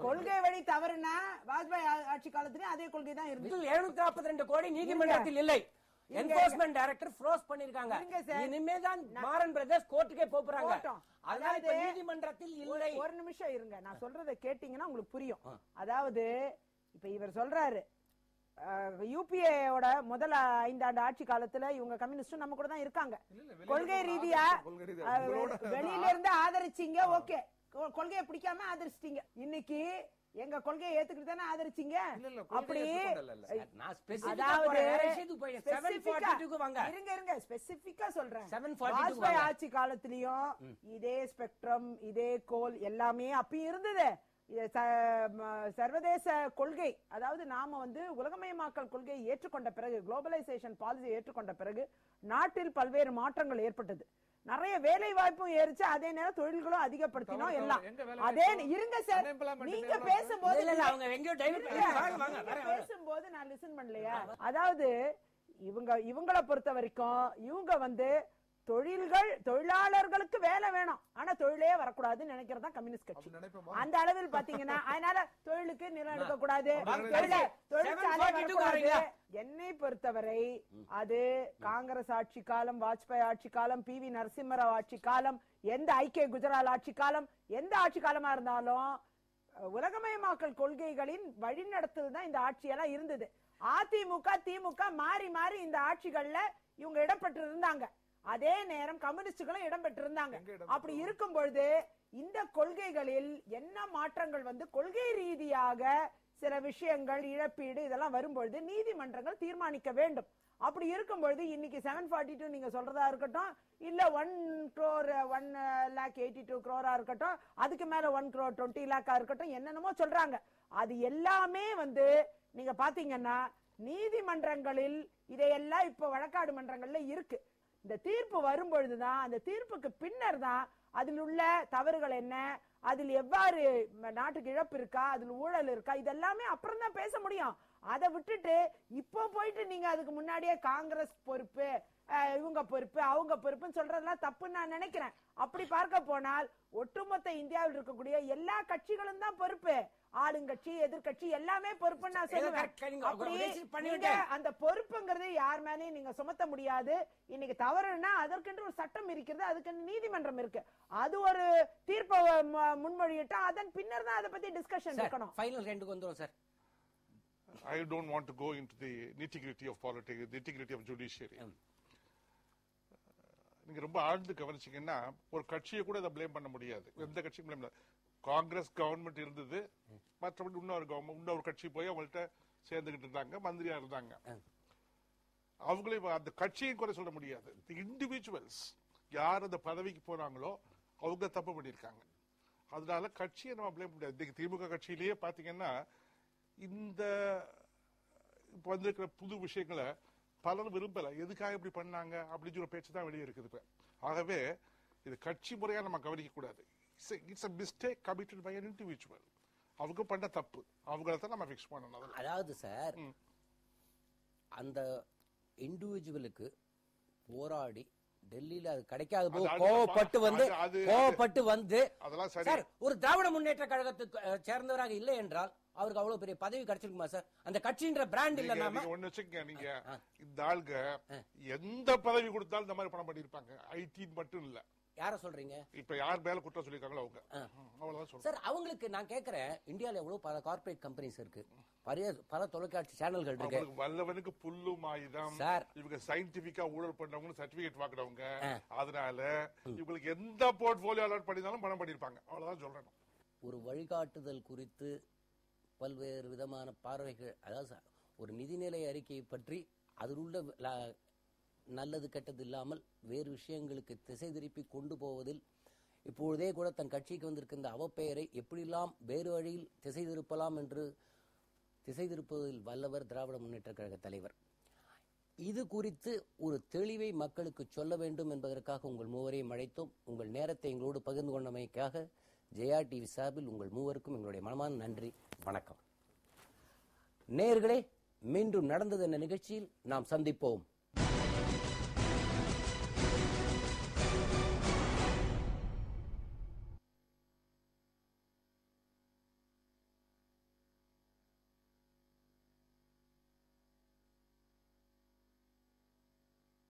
கொள்கை வழி தவறுனா வாஜ்பாய் ஆட்சி காலத்திலே அதே கொள்கை தான் இருந்தது. 742 கோடி நீதிமன்றத்தில் இல்லை. என்ஃபோர்ஸ்மென்ட் டைரக்டர் ஃப்ரோஸ் பண்ணிருக்காங்க. இனிமே தான் மாரன் பிரதர்ஸ் கோர்ட்டுக்கே போறாங்க. அதாவது நீதிமன்றத்தில் இல்லை. ஒரு நிமிஷம் இருங்க, நான் சொல்றதை கேட்டீங்கன்னா உங்களுக்கு புரியும். அதாவது இப்ப இவர் சொல்றாரு யூபிஏயோட முதல் 5 ஆண்டு ஆட்சி காலத்துல இவங்க கம்யூனிஸ்டும் நம்ம கூட தான் இருக்காங்க. கொள்கை ரீதியா வெளியில இருந்து ஆதரிச்சீங்க, ஓகே. கொள்கையை பிடிக்காம ஆதரிச்சிட்டீங்க. இன்னைக்கு எங்க கொள்கையை ஏத்துக்கிட்டு தானே ஆதரிச்சீங்க. அப்படி இருங்க ஸ்பெசிபிக்கா சொல்றேன். வாஜ்பாய் ஆட்சி காலத்திலயும் இதே ஸ்பெக்ட்ரம், இதே கோல் எல்லாமே அப்பயும் இருந்தது. சர்வதேச கொள்கை, அதாவது நாம உலகமயமாக்கல் கொள்கையை ஏற்றுக்கொண்ட பிறகு, குளோபலைசேஷன் பாலிசி ஏற்றுக்கொண்ட பிறகு நாட்டில் பல்வேறு மாற்றங்கள் ஏற்பட்டது. நிறைய வேலை வாய்ப்பும் ஏறிச்சு, அதே நேரம் தொழில்களும் அதிகப்படுத்தினோம் எல்லாம். அதே இருங்க சார், நீங்க பேசும்போது பேசும்போது நான் லிசன் பண்ணலையா? அதாவது இவங்களை பொறுத்த வரைக்கும் இவங்க தொழிலாளர்களுக்கு வேலை வேணும், ஆனா தொழிலே வரக்கூடாதுன்னு நினைக்கிறதா கம்யூனிஸ்ட் கட்சி. அந்த அளவில் பாத்தீங்கன்னா அதனால தொழிலுக்கு நிலம் எடுக்க கூடாது, தொழிற்சாலை வரக்கூடாது. என்னை பொறுத்தவரை அது காங்கிரஸ் ஆட்சி காலம், வாஜ்பாய் ஆட்சி காலம், PV நரசிம்மராவ் ஆட்சி காலம், எந்த ஐக்கிய குஜரால் ஆட்சி காலம், எந்த ஆட்சி காலமா இருந்தாலும் உலகமயமாக்கல் கொள்கைகளின் வழிநடத்தல் தான் இந்த ஆட்சியெல்லாம் இருந்தது. அதிமுக திமுக மாறி மாறி இந்த ஆட்சிகள்ல இவங்க இடம்பெற்று இருந்தாங்க. அதே நேரம் கம்யூனிஸ்டுகளும் இடம்பெற்றிருந்தாங்க. அப்படி இருக்கும் பொழுது இந்த கொள்கைகளில் என்ன மாற்றங்கள் கொள்கை ரீதியாக சில விஷயங்கள் இழப்பீடு இதெல்லாம் வரும்பொழுது நீதிமன்றங்கள் தீர்மானிக்க வேண்டும். அப்படி இருக்கும் பொழுது இன்னைக்கு 742 நீங்க சொல்றதா இருக்கட்டும், இல்ல 1,82 crore இருக்கட்டும், அதுக்கு மேல 1,20 crore இருக்கட்டும், என்னென்னமோ சொல்றாங்க. அது எல்லாமே நீங்க பாத்தீங்கன்னா நீதிமன்றங்களில் இதையெல்லாம் இப்ப வழக்காடு மன்றங்கள்ல இருக்கு. இந்த தீர்ப்பு வரும்பொழுதுதான், அந்த தீர்ப்புக்கு பின்னர் தான் அதில் உள்ள தவறுகள் என்ன, அதில் எவ்வாறு நாட்டுக்கு இழப்பு இருக்கா, அதில் ஊழல் இருக்கா, இதெல்லாமே அப்புறம் தான் பேச முடியும். அதை விட்டுட்டு இப்போ போயிட்டு நீங்க அதுக்கு முன்னாடியே காங்கிரஸ் பொறுப்பு, இவங்க பொறுப்பு, அவங்க பொறுப்புன்னு சொல்றதெல்லாம் தப்புன்னு நான் நினைக்கிறேன். அப்படி பார்க்க போனால் ஒட்டுமொத்த இந்தியாவில் இருக்கக்கூடிய எல்லா கட்சிகளும் தான் பொறுப்பு. ஆளுங்கட்சி எதிர்கட்சி எல்லாமே பொறுப்புன்னு நான் சொல்லுவேன். அந்த பொறுப்புங்கிறது யார் மேலேயும் நீங்க சுமத்த முடியாது. இன்னைக்கு தவறுனா அதற்கென்று ஒரு சட்டம் இருக்கிறது, அதுக்கு நீதிமன்றம் இருக்கு. அது ஒரு தீர்ப்பை முன்மொழியிட்டா அதன் பின்னர் தான் அதை பத்தி டிஸ்கஷன் இருக்கணும். ஃபைனல் ரெண்டுக்கு வந்துரும் sir. I don't want to go into the nitty-gritty of politics, the nitty-gritty of judiciary. நீங்க ரொம்ப ஆழ்ந்து கவனிச்சீங்கன்னா ஒரு கட்சியை கூட இதை பிளேம் பண்ண முடியாது. எந்த கட்சியும் பிளேம் பண்ண. காங்கிரஸ் கவர்மெண்ட் இருந்தது, மற்றபடி இன்னொரு கட்சி போய் அவங்கள்ட்ட சேர்ந்துகிட்டு இருந்தாங்க, மந்திரியா இருந்தாங்க. அவங்களே அந்த கட்சியை கூட சொல்ல முடியாது. இண்டிவிஜுவல்ஸ் யார் அந்த பதவிக்கு போனாங்களோ அவங்க தப்பு பண்ணியிருக்காங்க. அதனால கட்சியை நம்ம பிளேம் பண்ண முடியாது. திமுக கட்சியிலேயே பாத்தீங்கன்னா இந்த வந்திருக்கிற புது விஷயங்களை பலரும் விரும்பல. எதுக்காக இப்படி பண்ணாங்க அப்படின்னு ஒரு பேச்சு தான் வெளியே இருக்குது இப்ப. ஆகவே இது கட்சி முறையா நம்ம கவனிக்க கூடாது. It's a mistake committed by an individual. அவங்க பண்ண தப்பு, அவங்கள தான் நம்ம ஃபிக்ஸ் பண்ணணும். அதாவது சார், அந்த இண்டிவிஜுவலுக்கு போராடி டெல்லியில அது கிடைக்காத போது கோவப்பட்டு வந்து சார் ஒரு திராவிட முன்னேற்ற கழகத்துக்கு சேர்ந்தவராக இல்லை என்றால் அவருக்கு அவ்வளவு பெரிய பதவி கிடைச்சிருக்குமா சார்? அந்த கட்சின்ற பிராண்ட் இல்ல. நாம ஒண்ணு வச்சுக்கங்க, நீங்க இந்த ஆளுங்க எந்த பதவி கொடுத்தாலும் இந்த மாதிரி பணம் பண்ணிருப்பாங்க. ஐடி மட்டும் இல்ல. யார சொல்றீங்க? இப்ப யார் மேல குற்றம் சொல்லிருக்காங்களோ அவங்க. அவ்வளவுதான் சொல்றேன் சார். அவங்களுக்கு நான் கேக்குறேன், இந்தியால எவ்வளவு பல கார்ப்பரேட் கம்பெனிஸ் இருக்கு, பல தொலைக்காட்சி சேனல்கள் இருக்கு. வல்லவனுக்கு புல்லும் ஆயுதம் சார். இவங்க சயின்டிபிக்கா ஊழல் பண்ணவங்க, சர்டிபிகேட் வாங்குறவங்க. அதனால இவங்களுக்கு எந்த போர்ட்போலியோ அலாட் பண்ணினாலும் பணம் பண்ணிருப்பாங்க. அவ்வளவுதான் சொல்றேன். ஒரு வழிகாட்டுதல் குறித்து பல்வேறு விதமான பார்வைகள், அதாவது ஒரு நிதிநிலை அறிக்கையை பற்றி அதில் உள்ள நல்லது கெட்டது இல்லாமல் வேறு விஷயங்களுக்கு திசை திருப்பி கொண்டு போவதில் இப்பொழுதே கூட தன் கட்சிக்கு வந்திருக்கின்ற அவப்பெயரை எப்படியெல்லாம் வேறு வழியில் திசை திருப்பலாம் என்று திசை திருப்புவதில் வல்லவர் திராவிட முன்னேற்ற கழக தலைவர். இது குறித்து ஒரு தெளிவை மக்களுக்கு சொல்ல வேண்டும் என்பதற்காக உங்கள் மூவரையும் அழைத்தோம். உங்கள் நேரத்தை எங்களோடு பகிர்ந்து கொண்டமைக்காக ஜெயா டிவி சார்பில் உங்கள் மூவருக்கும் எங்களுடைய மனமான நன்றி, வணக்கம். நேயர்களே, மீண்டும் நடந்தது என்ற நிகழ்ச்சியில் நாம் சந்திப்போம்.